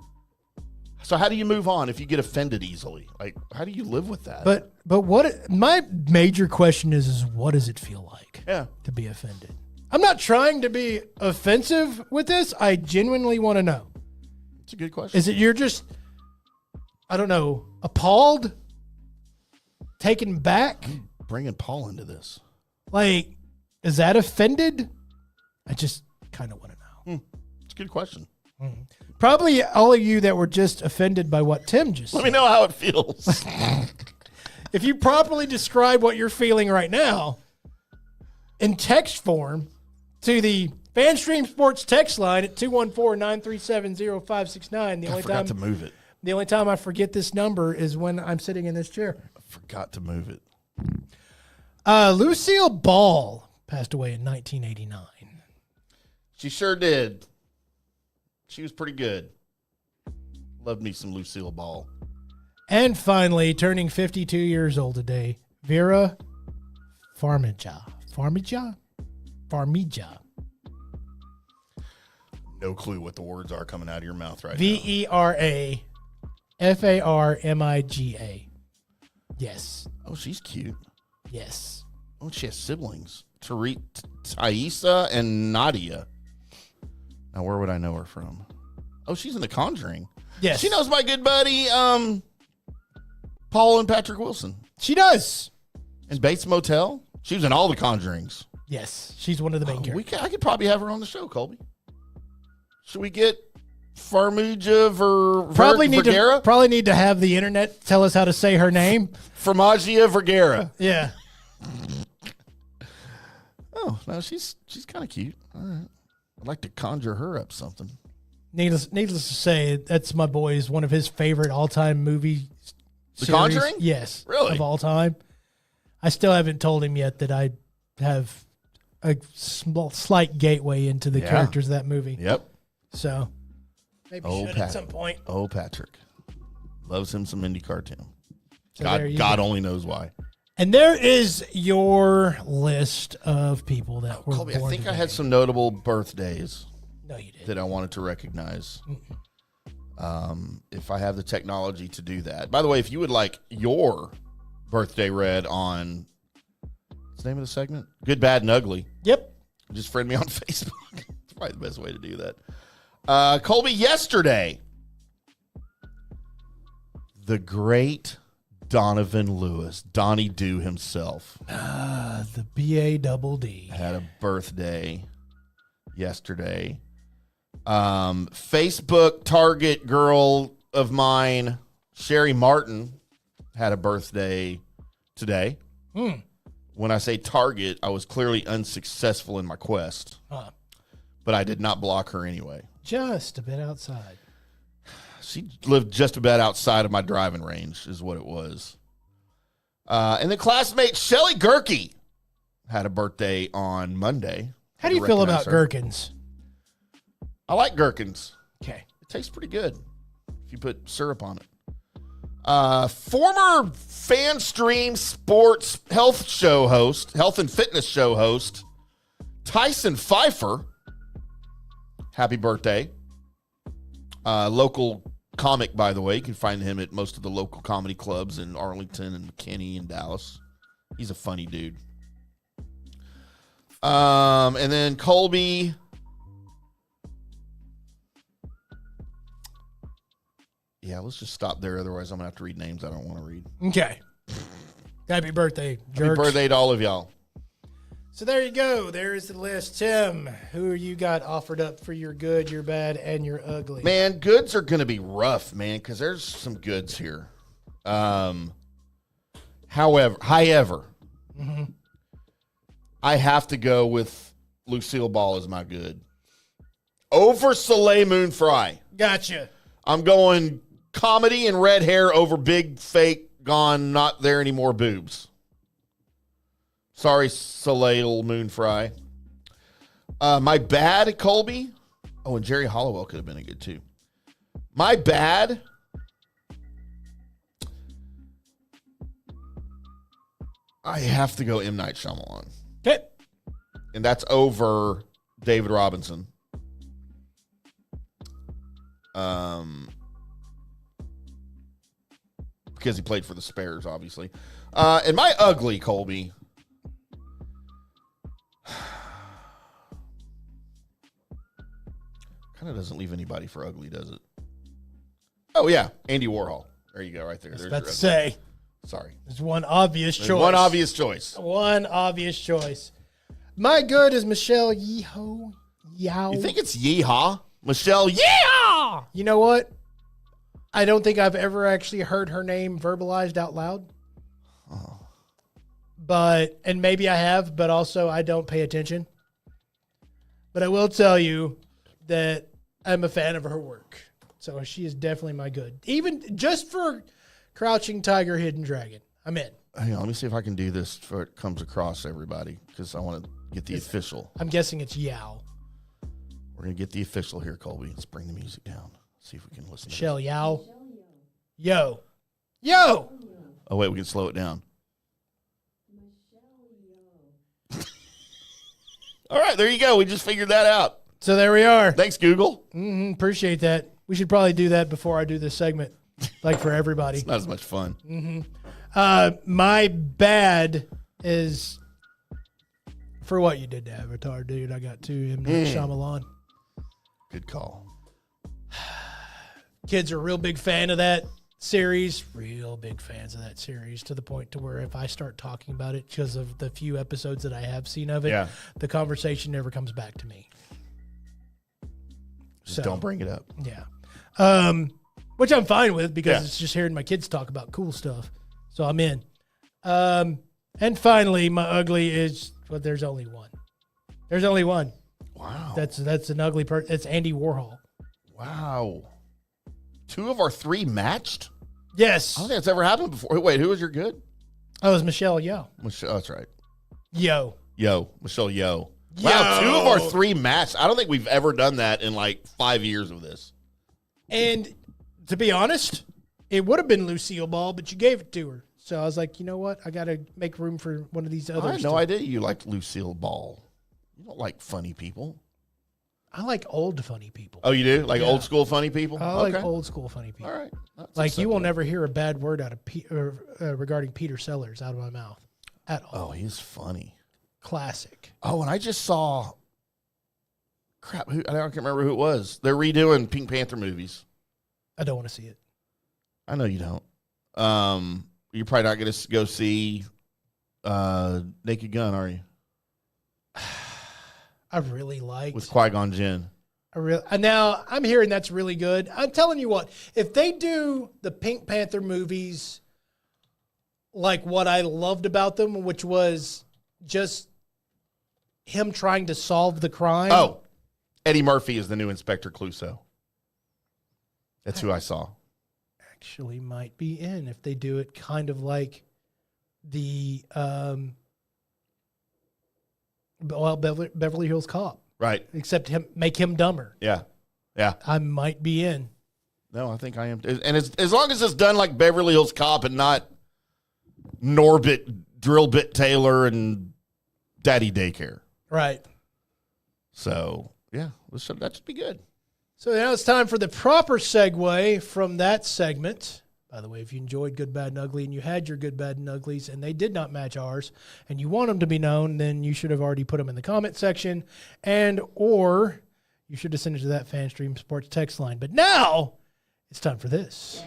So how do you move on if you get offended easily? Like, how do you live with that? But what my major question is what does it feel like to be offended? I'm not trying to be offensive with this. I genuinely want to know. It's a good question. Is it you're just, I don't know, appalled? Taken back? I'm bringing Paul into this. Like, is that offended? I just kind of want to know. It's a good question. Mm-hmm. Probably all of you that were just offended by what Tim just said. Let me know how it feels. If you properly describe what you're feeling right now in text form to the FanStream Sports text line at 214-937-0569. I forgot to move it. The only time I forget this number is when I'm sitting in this chair. I forgot to move it. Lucille Ball passed away in 1989. She sure did. She was pretty good. Loved me some Lucille Ball. And finally, turning 52 years old today, Vera Farmiga. Farmiga? No clue what the words are coming out of your mouth right now. VeraFarmiga. Yes. Oh, she's cute. Yes. Oh, she has siblings. Thaisa and Nadia. Now, where would I know her from? Oh, she's in The Conjuring. Yes. She knows my good buddy, Paul and Patrick Wilson. She does. And Bates Motel. She was in all The Conjurings. Yes. She's one of the main characters. I could probably have her on the show, Colby. Should we get Farmiga Vergara? Probably need to have the internet tell us how to say her name. Farmiga Vergara. Yeah. Oh, no, she's kind of cute. All right. I'd like to conjure her up something. Needless to say, that's my boy's one of his favorite all-time movie The series. Conjuring? Yes. Really? Of all time. I still haven't told him yet that I have a slight gateway into the characters of that movie. Yep. So maybe should at some point. Oh, Patrick. Loves him some indie cartoon. So God only knows why. And there is your list of people that were Colby, born I think today. I had some notable birthdays No, you didn't. that I wanted to recognize. If I have the technology to do that. By the way, if you would like your birthday read on, what's the name of the segment? Good, Bad, and Ugly. Yep. Just friend me on Facebook. It's probably the best way to do that. Colby, yesterday, the great Donovan Lewis, Donnie Do himself, The BADD. had a birthday yesterday. Facebook target girl of mine, Sherry Martin, had a birthday today. When I say target, I was clearly unsuccessful in my quest, but I did not block her anyway. Just a bit outside. She lived just about outside of my driving range is what it was. And then classmate Shelly Gerke had a birthday on Monday. How do you feel about gherkins? I like gherkins. Okay. It tastes pretty good if you put syrup on it. Former FanStream Sports health and fitness show host, Tyson Pfeiffer. Happy birthday. Local comic, by the way. You can find him at most of the local comedy clubs in Arlington and McKinney and Dallas. He's a funny dude. And then Colby. Yeah, let's just stop there. Otherwise, I'm going to have to read names I don't want to read. Okay. Happy birthday, jerks. Happy birthday to all of y'all. So there you go. There is the list. Tim, who you got offered up for your good, your bad, and your ugly? Man, goods are going to be rough, man, because there's some goods here. However, I have to go with Lucille Ball as my good. Over Soleil Moon Frye. Gotcha. I'm going comedy and red hair over big, fake, gone, not there anymore boobs. Sorry, Soleil Moon Frye. My bad, Colby. Oh, and Jerry Hollowell could have been a good too. My bad. I have to go M. Night Shyamalan. Okay. And that's over David Robinson. Because he played for the Spares, obviously. And my ugly, Colby. Kind of doesn't leave anybody for ugly, does it? Oh, yeah. Andy Warhol. There you go, right there. I was There's about your to ugly. say. Sorry. There's one obvious There's choice. one obvious choice. One obvious choice. My good is Michelle Yeoh. You think it's Yeehaw? Michelle, yeah! You know what? I don't think I've ever actually heard her name verbalized out loud. Oh. But, and maybe I have, but also I don't pay attention. But I will tell you that I'm a fan of her work. So she is definitely my good. Even just for Crouching Tiger, Hidden Dragon. I'm in. Hang on, let me see if I can do this before it comes across everybody, because I want to get the official. I'm guessing it's Yao. We're going to get the official here, Colby. Let's bring the music down. See if we can listen to Michelle this. Yao. Yo. Yo. Oh, wait, we can slow it down. All right, there you go. We just figured that out. So there we are. Thanks, Google. Appreciate that. We should probably do that before I do this segment, like for everybody. It's not as much fun. My bad is for what you did to Avatar, dude. I got two M. Night Shyamalan. Good call. Kids are a real big fan of that series. Real big fans of that series, to the point to where if I start talking about it because of the few episodes that I have seen of it, the conversation never comes back to me. Just don't bring it up. Yeah. Which I'm fine with because it's just hearing my kids talk about cool stuff. So I'm in. And finally, my ugly is, well, there's only one. There's only one. Wow. That's an ugly person. It's Andy Warhol. Wow. 2 of our 3 matched? Yes. I don't think that's ever happened before. Wait, who was your good? Oh, it was Michelle Yeoh. Michelle, that's right. Yo. Michelle Yeoh. Wow, 2 of our 3 matched. I don't think we've ever done that in like 5 years of this. And to be honest, it would have been Lucille Ball, but you gave it to her. So I was like, you know what? I got to make room for one of these others. I had no idea you liked Lucille Ball. You don't like funny people. I like old funny people. Oh, you do? Like Yeah. old school funny people? I like old school funny people. All right. That's Like you will acceptable. never hear a bad word out of regarding Peter Sellers out of my mouth at all. Oh, he's funny. Classic. Oh, and I just saw. Crap, I can't remember who it was. They're redoing Pink Panther movies. I don't want to see it. I know you don't. You're probably not going to go see Naked Gun, are you? I really liked With Qui-Gon Jinn. Now I'm hearing that's really good. I'm telling you what, if they do the Pink Panther movies like what I loved about them, which was just him trying to solve the crime. Oh, Eddie Murphy is the new Inspector Clouseau. That's who I saw. Actually might be in if they do it kind of like the Beverly Hills Cop. Right. Except make him dumber. Yeah. Yeah. I might be in. No, I think I am. And as long as it's done like Beverly Hills Cop and not Norbit, Drill Bit Taylor, and Daddy Daycare. Right. So, yeah, that should be good. So now it's time for the proper segue from that segment. By the way, if you enjoyed Good, Bad, and Ugly and you had your Good, Bad, and Uglies and they did not match ours and you want them to be known, then you should have already put them in the comment section or you should have sent it to that FanStream Sports text line. But now it's time for this.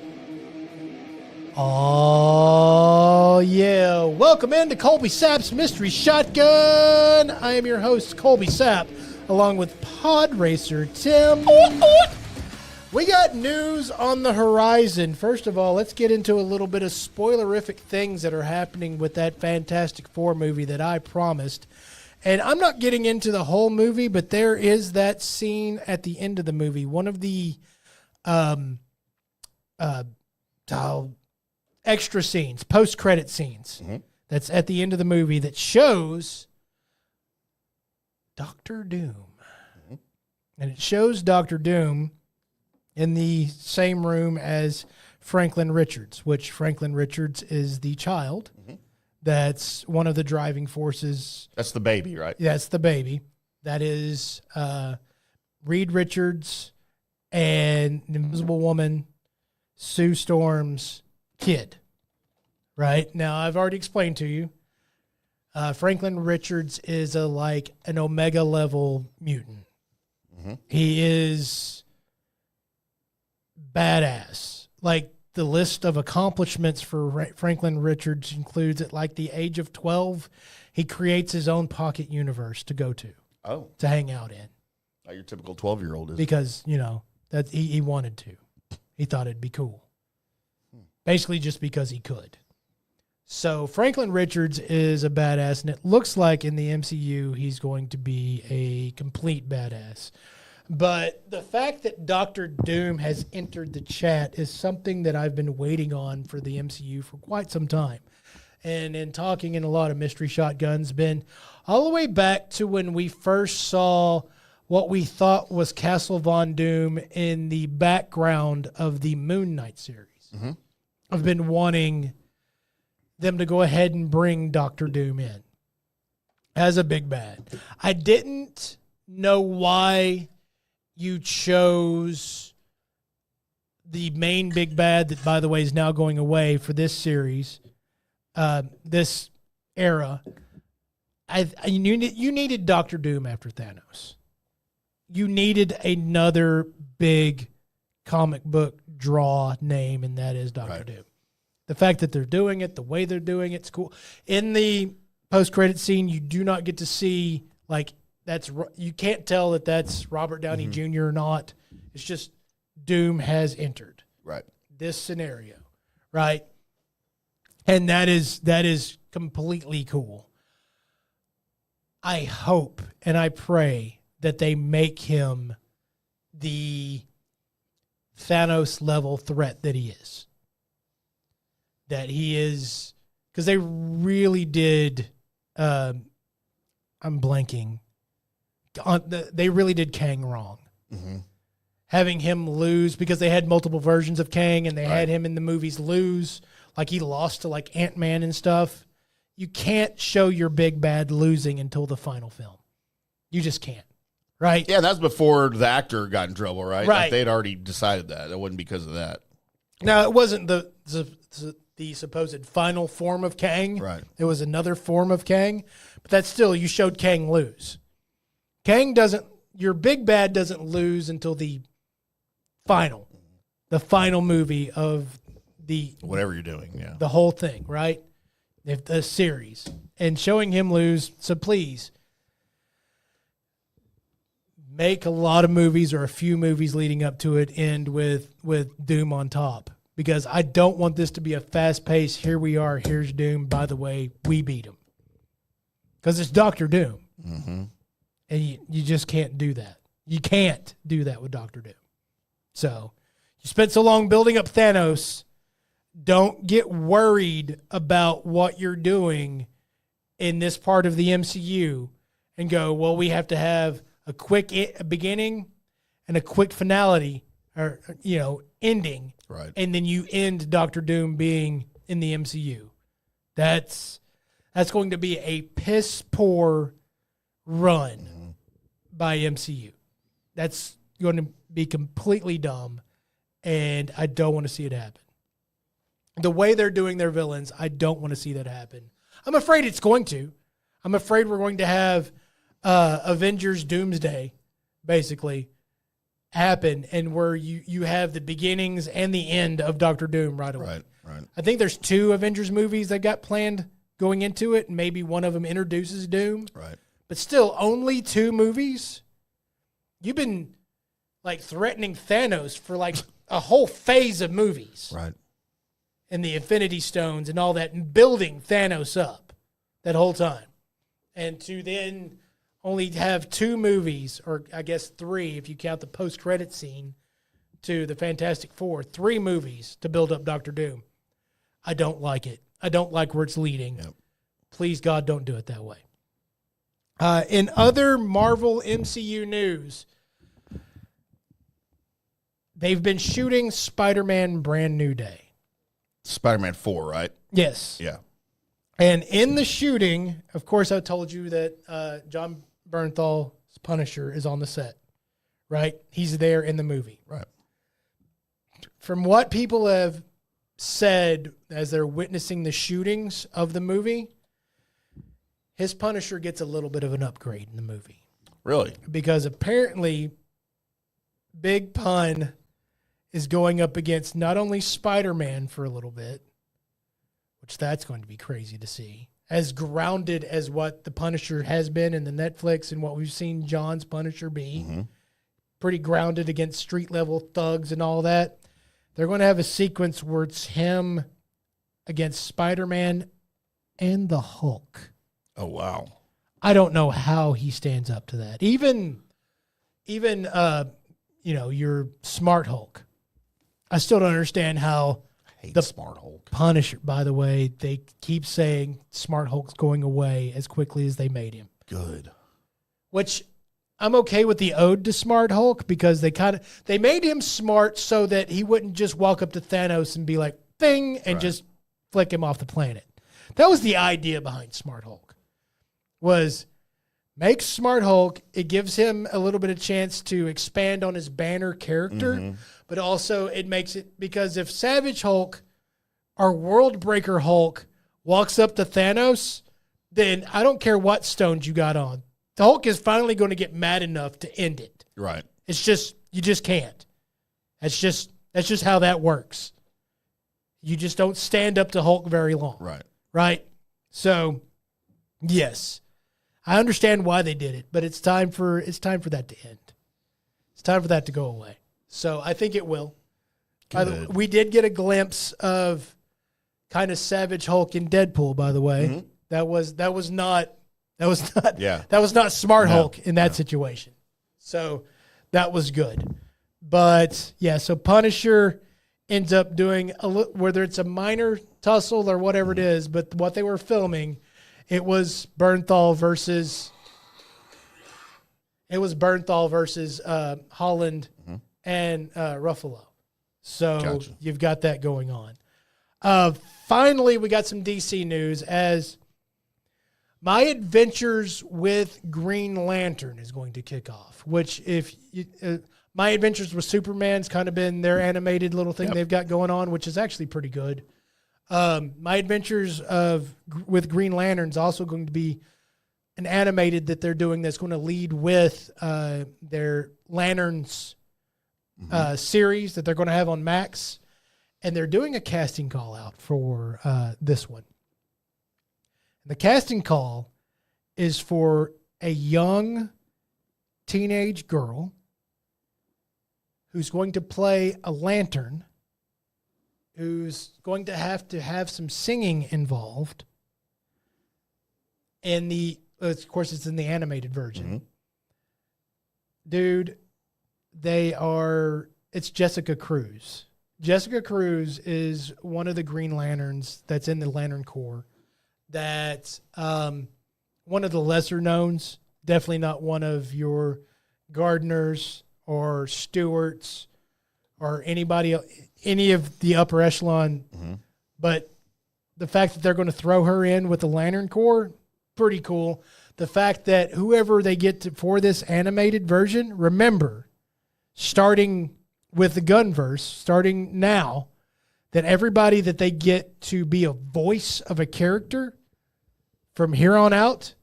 Oh, yeah. Welcome into Colby Sapp's Mystery Shotgun. I am your host, Colby Sapp, along with Pod Racer Tim. We got news on the horizon. First of all, let's get into a little bit of spoilerific things that are happening with that Fantastic Four movie that I promised. And I'm not getting into the whole movie, but there is that scene at the end of the movie. One of the extra scenes, post-credit scenes, that's at the end of the movie that shows Dr. Doom. And it shows Dr. Doom in the same room as Franklin Richards, which Franklin Richards is the child. That's one of the driving forces. That's the baby, right? That's the baby. That is Reed Richards and Invisible Woman, Sue Storm's kid. Right? Now, I've already explained to you. Franklin Richards is an Omega level mutant. He is badass. Like, the list of accomplishments for Franklin Richards includes at like the age of 12, he creates his own pocket universe to go to. To hang out in. Like your typical 12-year-old is. Because, that he wanted to. He thought it'd be cool. Basically just because he could. So Franklin Richards is a badass, and it looks like in the MCU he's going to be a complete badass. But the fact that Dr. Doom has entered the chat is something that I've been waiting on for the MCU for quite some time. And in talking in a lot of Mystery Shotguns, been all the way back to when we first saw what we thought was Castle Von Doom in the background of the Moon Knight series. I've been wanting them to go ahead and bring Dr. Doom in as a big bad. I didn't know why you chose the main big bad that, by the way, is now going away for this series, this era. You needed Dr. Doom after Thanos. You needed another big comic book draw name, and that is Dr. Doom. The fact that they're doing it, the way they're doing it's cool. In the post-credit scene, you do not get to see, you can't tell that that's Robert Downey Jr. or not. It's just Doom has entered. Right. This scenario. Right? And that is completely cool. I hope and I pray that they make him the Thanos level threat that he is. That he is, because they really did, I'm blanking. They really did Kang wrong. Having him lose, because they had multiple versions of Kang and they had him in the movies lose. like he lost to like Ant-Man and stuff. You can't show your big bad losing until the final film. You just can't, right? Yeah, that's before the actor got in trouble, right? Right. Like they'd already decided that. It wasn't because of that. Now, it wasn't the supposed final form of Kang. Right. It was another form of Kang, but that's still, you showed Kang lose. Your big bad doesn't lose until the final movie of whatever you're doing, yeah. the whole thing, right? If the series, and showing him lose. So please make a lot of movies or a few movies leading up to it end with Doom on top, because I don't want this to be a fast pace. Here we are. Here's Doom. By the way, we beat him, because it's Dr. Doom. Mm-hmm. And you just can't do that. You can't do that with Dr. Doom. So you spent so long building up Thanos. Don't get worried about what you're doing in this part of the MCU and go, well, we have to have a quick beginning and a quick finality, or, ending. Right. And then you end Dr. Doom being in the MCU. That's going to be a piss poor run by MCU. That's going to be completely dumb, and I don't want to see it happen. The way they're doing their villains, I don't want to see that happen. I'm afraid it's going to. I'm afraid we're going to have Avengers Doomsday, basically, happen, and where you have the beginnings and the end of Doctor Doom right away. Right. I think there's 2 Avengers movies that got planned going into it, and maybe one of them introduces Doom. Right. But still, only 2 movies? You've been, like, threatening Thanos for, like, a whole phase of movies. Right. And the Infinity Stones and all that, and building Thanos up that whole time. And to then only have 2 movies, or I guess 3 if you count the post-credit scene to the Fantastic Four, 3 movies to build up Doctor Doom. I don't like it. I don't like where it's leading. Yep. Please, God, don't do it that way. In other Marvel MCU news, they've been shooting Spider-Man Brand New Day. Spider-Man 4, right? Yes. Yeah. And in the shooting, of course, I told you that John Bernthal's Punisher is on the set, right? He's there in the movie. Right. From what people have said as they're witnessing the shootings of the movie, his Punisher gets a little bit of an upgrade in the movie. Really? Because apparently Big Pun is going up against not only Spider-Man for a little bit, which that's going to be crazy to see, as grounded as what the Punisher has been in the Netflix and what we've seen John's Punisher be, pretty grounded against street-level thugs and all that. They're going to have a sequence where it's him against Spider-Man and the Hulk. Oh, wow. I don't know how he stands up to that. Even your Smart Hulk. I still don't understand how The Smart Hulk. Punisher, by the way, they keep saying Smart Hulk's going away as quickly as they made him. Good. Which I'm okay with the ode to Smart Hulk, because they made him smart so that he wouldn't just walk up to Thanos and be like, "Bing," and just flick him off the planet. That was the idea behind Smart Hulk. Was make Smart Hulk, it gives him a little bit of chance to expand on his Banner character, but also it makes it, because if Savage Hulk or World Breaker Hulk walks up to Thanos, then I don't care what stones you got on. The Hulk is finally going to get mad enough to end it. Right. It's just, you just can't. That's just how that works. You just don't stand up to Hulk very long. Right. Right? So, yes. I understand why they did it, but it's time for that to end. It's time for that to go away. So I think it will. We did get a glimpse of kind of Savage Hulk in Deadpool, by the way. That was not Smart Hulk in that situation. So that was good. But yeah, so Punisher ends up doing whether it's a minor tussle or whatever it is, but what they were filming, it was Bernthal versus Holland and Ruffalo. So you've got that going on. Finally, we got some DC news as My Adventures with Green Lantern is going to kick off, which My Adventures with Superman's kind of been their animated little thing they've got going on, which is actually pretty good. My Adventures with Green Lantern is also going to be an animated that they're doing that's going to lead with their Lanterns series that they're going to have on Max. And they're doing a casting call out for this one. The casting call is for a young teenage girl who's going to play a lantern, who's going to have some singing involved. And of course, it's in the animated version. Dude, it's Jessica Cruz. Jessica Cruz is one of the Green Lanterns that's in the Lantern Corps. That's one of the lesser knowns. Definitely not one of your Gardners or Stewarts or any of the upper echelon. But the fact that they're going to throw her in with the Lantern Corps, pretty cool. The fact that whoever they get for this animated version, remember, starting with the Gunverse, starting now, that everybody that they get to be a voice of a character from here on out,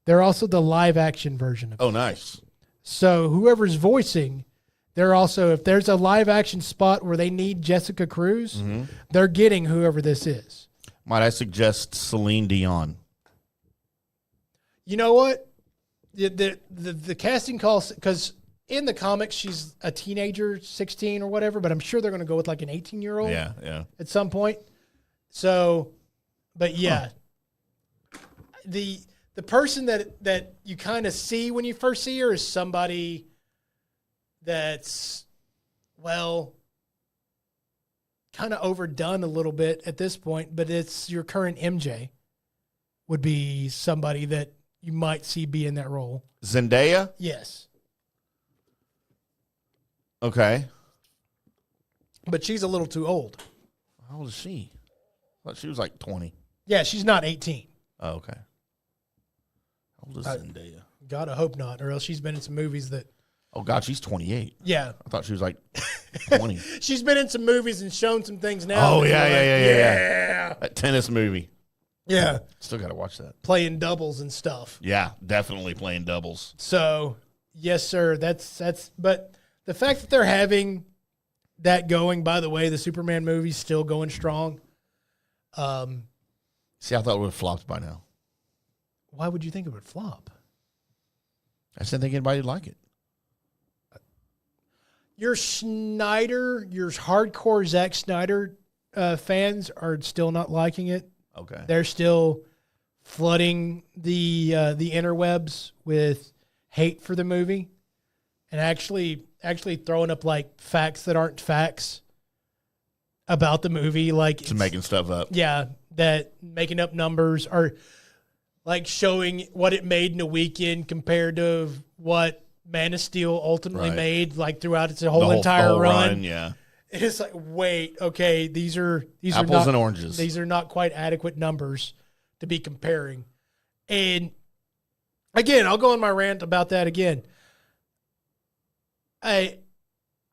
they're also the live action version of it. Oh, nice. So whoever's voicing, they're also, if there's a live action spot where they need Jessica Cruz, they're getting whoever this is. Might I suggest Celine Dion? You know what? The casting call, because in the comics, she's a teenager, 16 or whatever, but I'm sure they're going to go with like an 18-year-old at some point. So, but yeah, the person that you kind of see when you first see her is somebody that's, well, kind of overdone a little bit at this point, but it's your current MJ would be somebody that you might see be in that role. Zendaya? Yes. Okay. But she's a little too old. How old is she? I thought she was like 20. Yeah, she's not 18. Oh, okay. How old is Zendaya? Gotta hope not, or else she's been in some movies that... Oh, God, she's 28. Yeah. I thought she was like 20. She's been in some movies and shown some things now. Oh, yeah. That tennis movie. Yeah. Still got to watch that. Playing doubles and stuff. Yeah, definitely playing doubles. So, yes, sir. But the fact that they're having that going, by the way, the Superman movie's still going strong. See, I thought it would have flopped by now. Why would you think it would flop? I just didn't think anybody would like it. Your hardcore Zack Snyder fans are still not liking it. Okay. They're still flooding the interwebs with hate for the movie and actually throwing up like facts that aren't facts about the movie. Like Just making stuff up. Yeah, that making up numbers or like showing what it made in a weekend compared to what Man of Steel ultimately made like throughout its whole entire run. Yeah. It's like, wait, okay, these are apples not, and oranges. These are not quite adequate numbers to be comparing. And again, I'll go on my rant about that again. I'm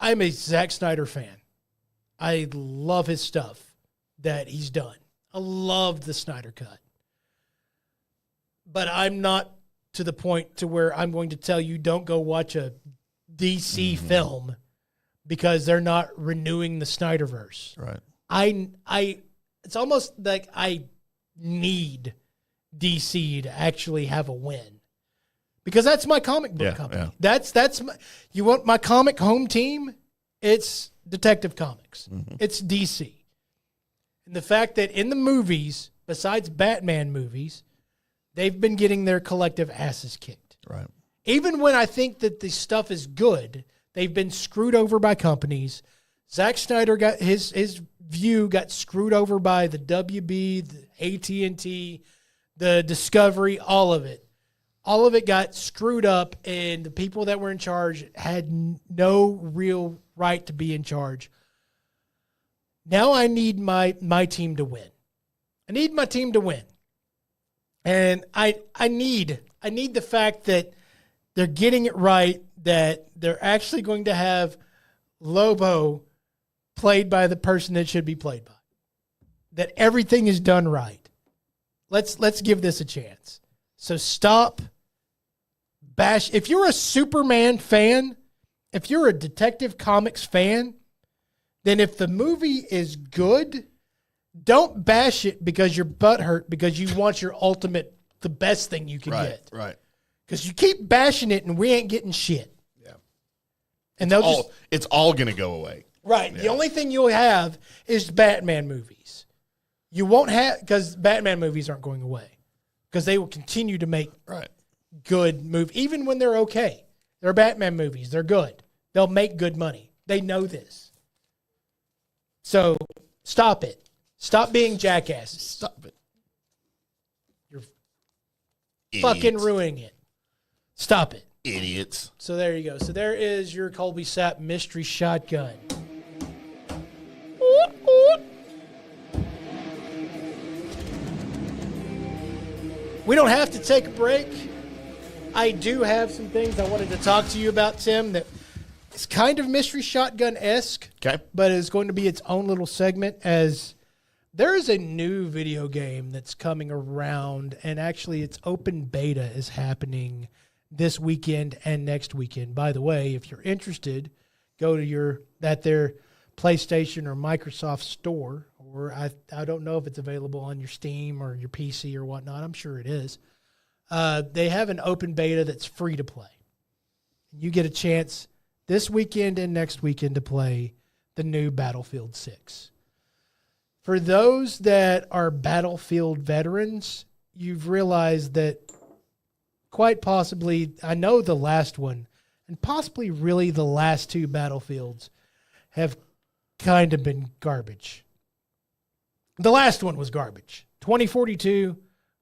a Zack Snyder fan. I love his stuff that he's done. I love the Snyder Cut. But I'm not to the point to where I'm going to tell you don't go watch a DC film because they're not renewing the Snyderverse. Right. It's almost like I need DC to actually have a win. Because that's my comic book company. Yeah. That's you want my comic home team? It's Detective Comics. It's DC. And the fact that in the movies, besides Batman movies, they've been getting their collective asses kicked. Right. Even when I think that the stuff is good, they've been screwed over by companies. Zack Snyder got his view got screwed over by the WB, the AT&T, the Discovery, all of it. All of it got screwed up, and the people that were in charge had no real right to be in charge. Now I need my team to win. I need my team to win. And I need the fact that they're getting it right, that they're actually going to have Lobo played by the person that should be played by. That everything is done right. Let's give this a chance. So stop bash. If you're a Superman fan, if you're a Detective Comics fan, then if the movie is good, don't bash it because your butt hurt because you want your ultimate, the best thing you can get. Right. Because you keep bashing it and we ain't getting shit. Yeah. And it's all going to go away. Right. Yeah. The only thing you'll have is Batman movies. You won't have, because Batman movies aren't going away. Because they will continue to make good movies, even when they're okay. They're Batman movies. They're good. They'll make good money. They know this. So stop it. Stop being jackasses. Stop it. You're Idiots. fucking ruining it. Stop it. Idiots. So there you go. So there is your Colby Sapp mystery shotgun. We don't have to take a break. I do have some things I wanted to talk to you about, Tim, that is kind of mystery shotgun-esque, but is going to be its own little segment, as there is a new video game that's coming around, and actually its open beta is happening this weekend and next weekend. By the way, if you're interested, go to their PlayStation or Microsoft store, or I don't know if it's available on your Steam or your PC or whatnot. I'm sure it is. They have an open beta that's free to play. You get a chance this weekend and next weekend to play the new Battlefield 6. For those that are Battlefield veterans, you've realized that quite possibly, I know the last one, and possibly really the last two Battlefields have kind of been garbage. The last one was garbage. 2042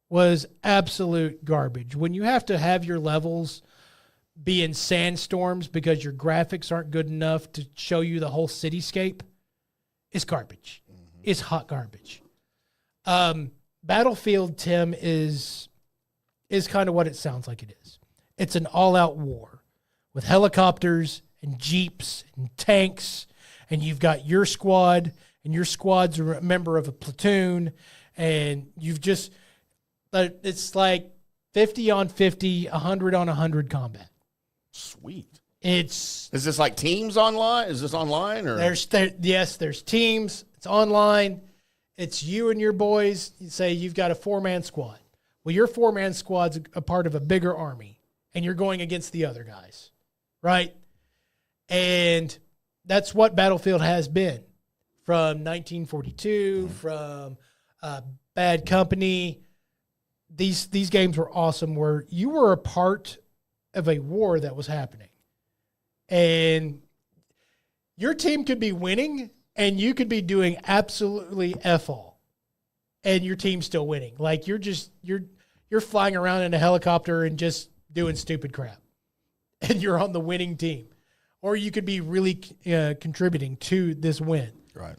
was absolute garbage. When you have to have your levels be in sandstorms because your graphics aren't good enough to show you the whole cityscape, it's garbage. Mm-hmm. It's hot garbage. Battlefield, Tim, is kind of what it sounds like it is. It's an all-out war with helicopters and jeeps and tanks, and you've got your squad, and your squad's a member of a platoon, and it's like 50 on 50, 100 on 100 combat. Sweet. Is this like teams online? Is this online or? Yes, there's teams. It's online. It's you and your boys. You say you've got a 4-man squad. Well, your 4-man squad's a part of a bigger army, and you're going against the other guys, right? And that's what Battlefield has been from 1942, from Bad Company. These games were awesome, where you were a part of a war that was happening. And your team could be winning, and you could be doing absolutely F all, and your team's still winning. Like you're flying around in a helicopter and just doing stupid crap, and you're on the winning team. Or you could be really contributing to this win. Right.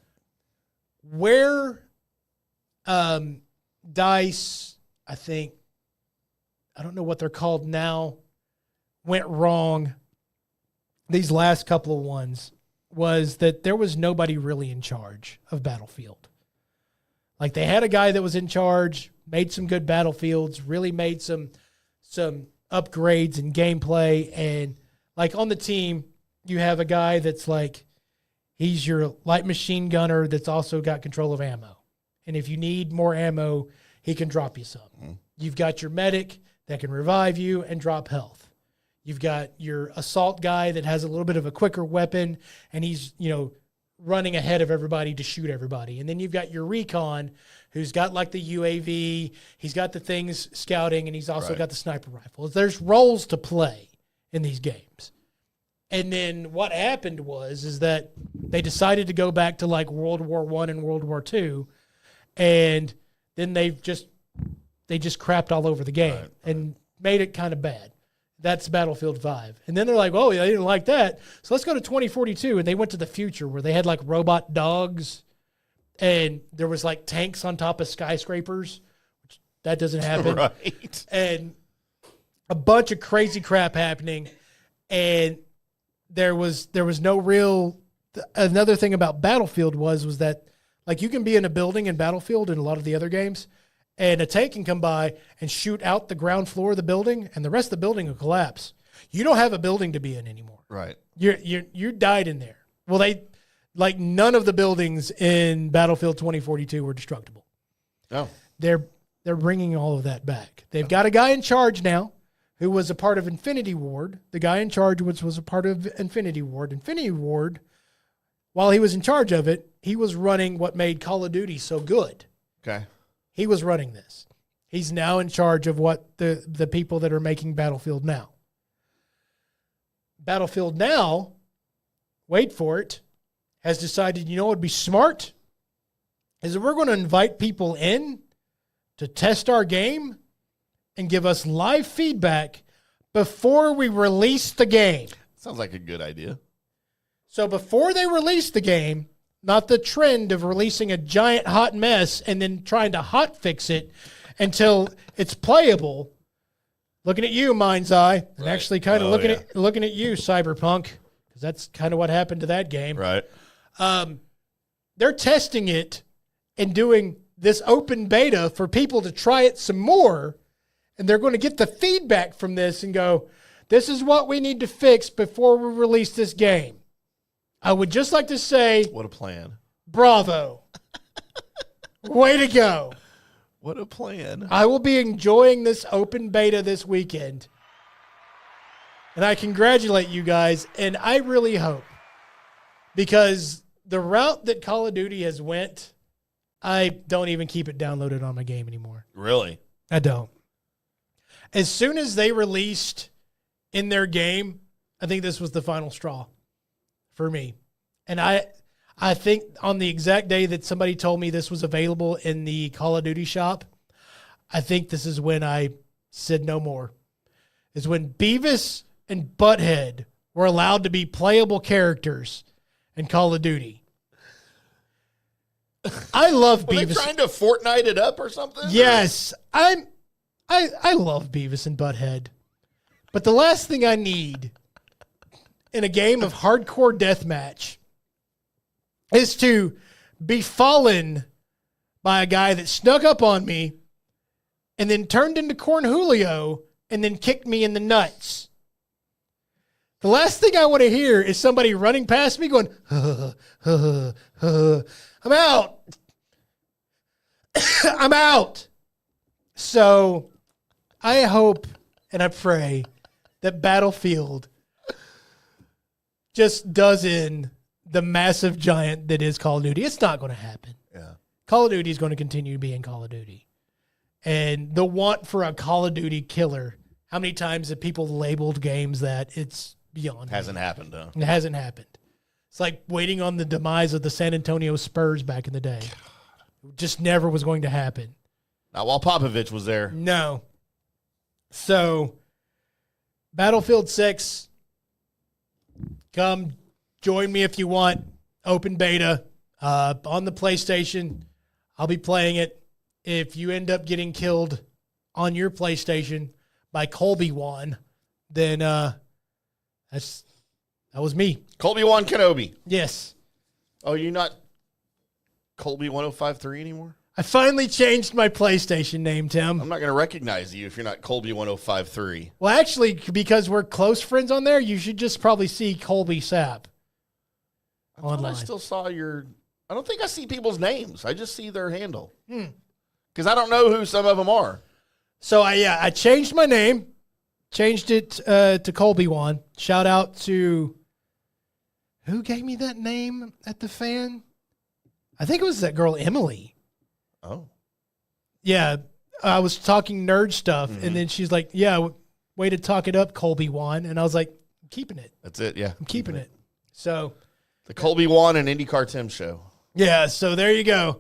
Where DICE, I think, I don't know what they're called now, went wrong these last couple of ones was that there was nobody really in charge of Battlefield. Like they had a guy that was in charge, made some good Battlefields, really made some upgrades in gameplay, and like on the team, you have a guy that's like, he's your light machine gunner that's also got control of ammo. And if you need more ammo, he can drop you some. Mm-hmm. You've got your medic that can revive you and drop health. You've got your assault guy that has a little bit of a quicker weapon, and he's, running ahead of everybody to shoot everybody. And then you've got your recon who's got like the UAV, he's got the things scouting, and he's also got the sniper rifles. There's roles to play in these games. And then what happened is that they decided to go back to like World War I and World War II, and then they just crapped all over the game and made it kind of bad. That's Battlefield 5. And then they're like, oh, yeah, they didn't like that. So let's go to 2042. And they went to the future where they had like robot dogs and there was like tanks on top of skyscrapers. Which that doesn't happen. Right. And a bunch of crazy crap happening. And there was no real, another thing about Battlefield was that like you can be in a building in Battlefield and a lot of the other games, and a tank can come by and shoot out the ground floor of the building, and the rest of the building will collapse. You don't have a building to be in anymore. Right. You died in there. Well, like none of the buildings in Battlefield 2042 were destructible. Oh. They're bringing all of that back. They've got a guy in charge now who was a part of Infinity Ward. The guy in charge was a part of Infinity Ward. Infinity Ward, while he was in charge of it, he was running what made Call of Duty so good. Okay. He was running this. He's now in charge of what the people that are making Battlefield now. Battlefield now, wait for it, has decided, you know what would be smart? Is that we're going to invite people in to test our game and give us live feedback before we release the game. Sounds like a good idea. So before they release the game, not the trend of releasing a giant hot mess and then trying to hot fix it until it's playable. Looking at you, Mind's Eye, and actually kind of looking at you, Cyberpunk, because that's kind of what happened to that game. Right. They're testing it and doing this open beta for people to try it some more, and they're going to get the feedback from this and go, this is what we need to fix before we release this game. I would just like to say, What a plan. bravo. Way to go. What a plan. I will be enjoying this open beta this weekend. And I congratulate you guys. And I really hope, because the route that Call of Duty has went, I don't even keep it downloaded on my game anymore. Really? I don't. As soon as they released in their game, I think this was the final straw for me. And I think on the exact day that somebody told me this was available in the Call of Duty shop, I think this is when I said no more. Is when Beavis and Butthead were allowed to be playable characters in Call of Duty. I love Were Beavis. they trying to Fortnite it up or something? Yes, I love Beavis and Butthead. But the last thing I need in a game of hardcore deathmatch is to be fallen by a guy that snuck up on me and then turned into Corn Julio and then kicked me in the nuts. The last thing I want to hear is somebody running past me going, I'm out. I'm out. So I hope and I pray that Battlefield just does in the massive giant that is Call of Duty. It's not going to happen. Yeah. Call of Duty is going to continue to be in Call of Duty. And the want for a Call of Duty killer, how many times have people labeled games that? It's beyond. Hasn't happened, though. It hasn't happened. It's like waiting on the demise of the San Antonio Spurs back in the day. It just never was going to happen. Not while Popovich was there. No. So, Battlefield 6, come join me if you want. Open beta on the PlayStation. I'll be playing it. If you end up getting killed on your PlayStation by Colby Wan, then that was me. Colby Wan Kenobi. Yes. Oh, you're not Colby 1053 anymore? I finally changed my PlayStation name, Tim. I'm not going to recognize you if you're not Colby 1053. Well, actually, because we're close friends on there, you should just probably see Colby Sapp online. I still saw your... I don't think I see people's names. I just see their handle. Because I don't know who some of them are. So, I changed my name. Changed it to Colby Wan. Shout out to... Who gave me that name at the fan? I think it was that girl, Emily. Oh. Yeah, I was talking nerd stuff, and then she's like, yeah, way to talk it up, Colby Wan. And I was like, I'm keeping it. That's it, yeah. I'm keeping it. So... The Colby Wan and IndyCar Tim show. Yeah, so there you go.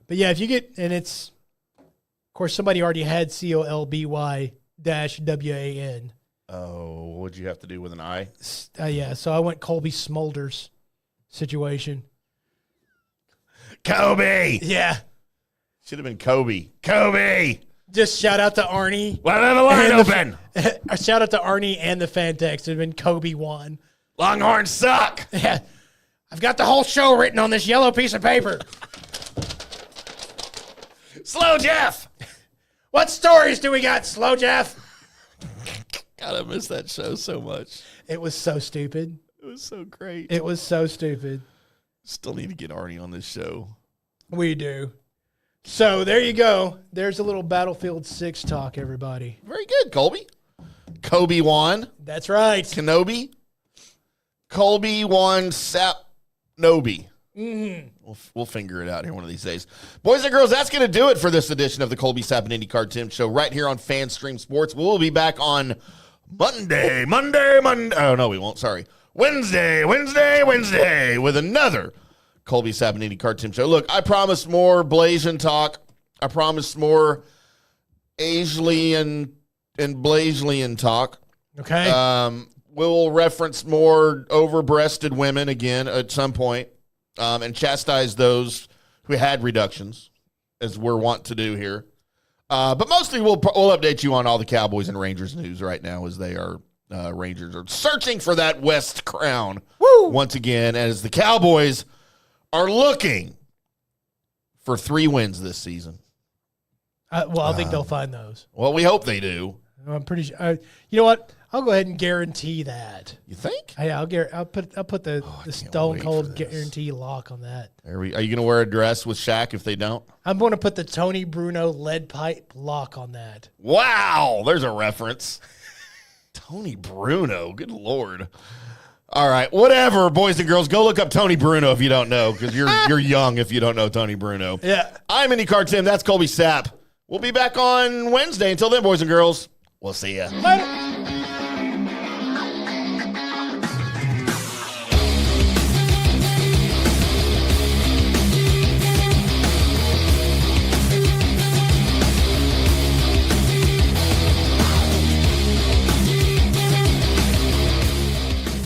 But yeah, if you get, and it's, of course, somebody already had COLBY-WAN. Oh, what'd you have to do with an I? Yeah, so I went Colby Smulders situation. Kobe. Yeah. Should have been Kobe. Kobe. Just shout out to Arnie. Well, the line open. Shout out to Arnie and the fan text. It would have been Kobe 1. Longhorns suck. Yeah. I've got the whole show written on this yellow piece of paper. Slow Jeff. What stories do we got, Slow Jeff? God, I miss that show so much. It was so stupid. It was so great. It was so stupid. Still need to get Arnie on this show. We do. So there you go. There's a little Battlefield 6 talk, everybody. Very good, Colby. Kobe won. That's right. Kenobi. Colby won Sap-Nobi. Mm-hmm. We'll figure it out here one of these days. Boys and girls, that's going to do it for this edition of the Colby Sapp and IndyCar Tim Show right here on FanStream Sports. We'll be back on Monday. Oh, no, we won't. Sorry. Wednesday with another Colby Sapp and IndyCar Tim Show. Look, I promised more Blasian talk. I promised more Aislian and Blaslian talk. Okay. We'll reference more over-breasted women again at some point. And chastise those who had reductions, as we're wont to do here. But mostly we'll update you on all the Cowboys and Rangers news right now as they are Rangers are searching for that West crown once again, as the Cowboys are looking for 3 wins this season. I think they'll find those. Well, we hope they do. I'm pretty sure. You know what? I'll go ahead and guarantee that. You think? Yeah, I'll put the Stone Cold guarantee lock on that. Are you going to wear a dress with Shaq if they don't? I'm going to put the Tony Bruno lead pipe lock on that. Wow, there's a reference. Tony Bruno, good Lord. All right, whatever, boys and girls, go look up Tony Bruno if you don't know, because you're young if you don't know Tony Bruno. Yeah. I'm IndyCar Tim. That's Colby Sapp. We'll be back on Wednesday. Until then, boys and girls, we'll see ya. Later.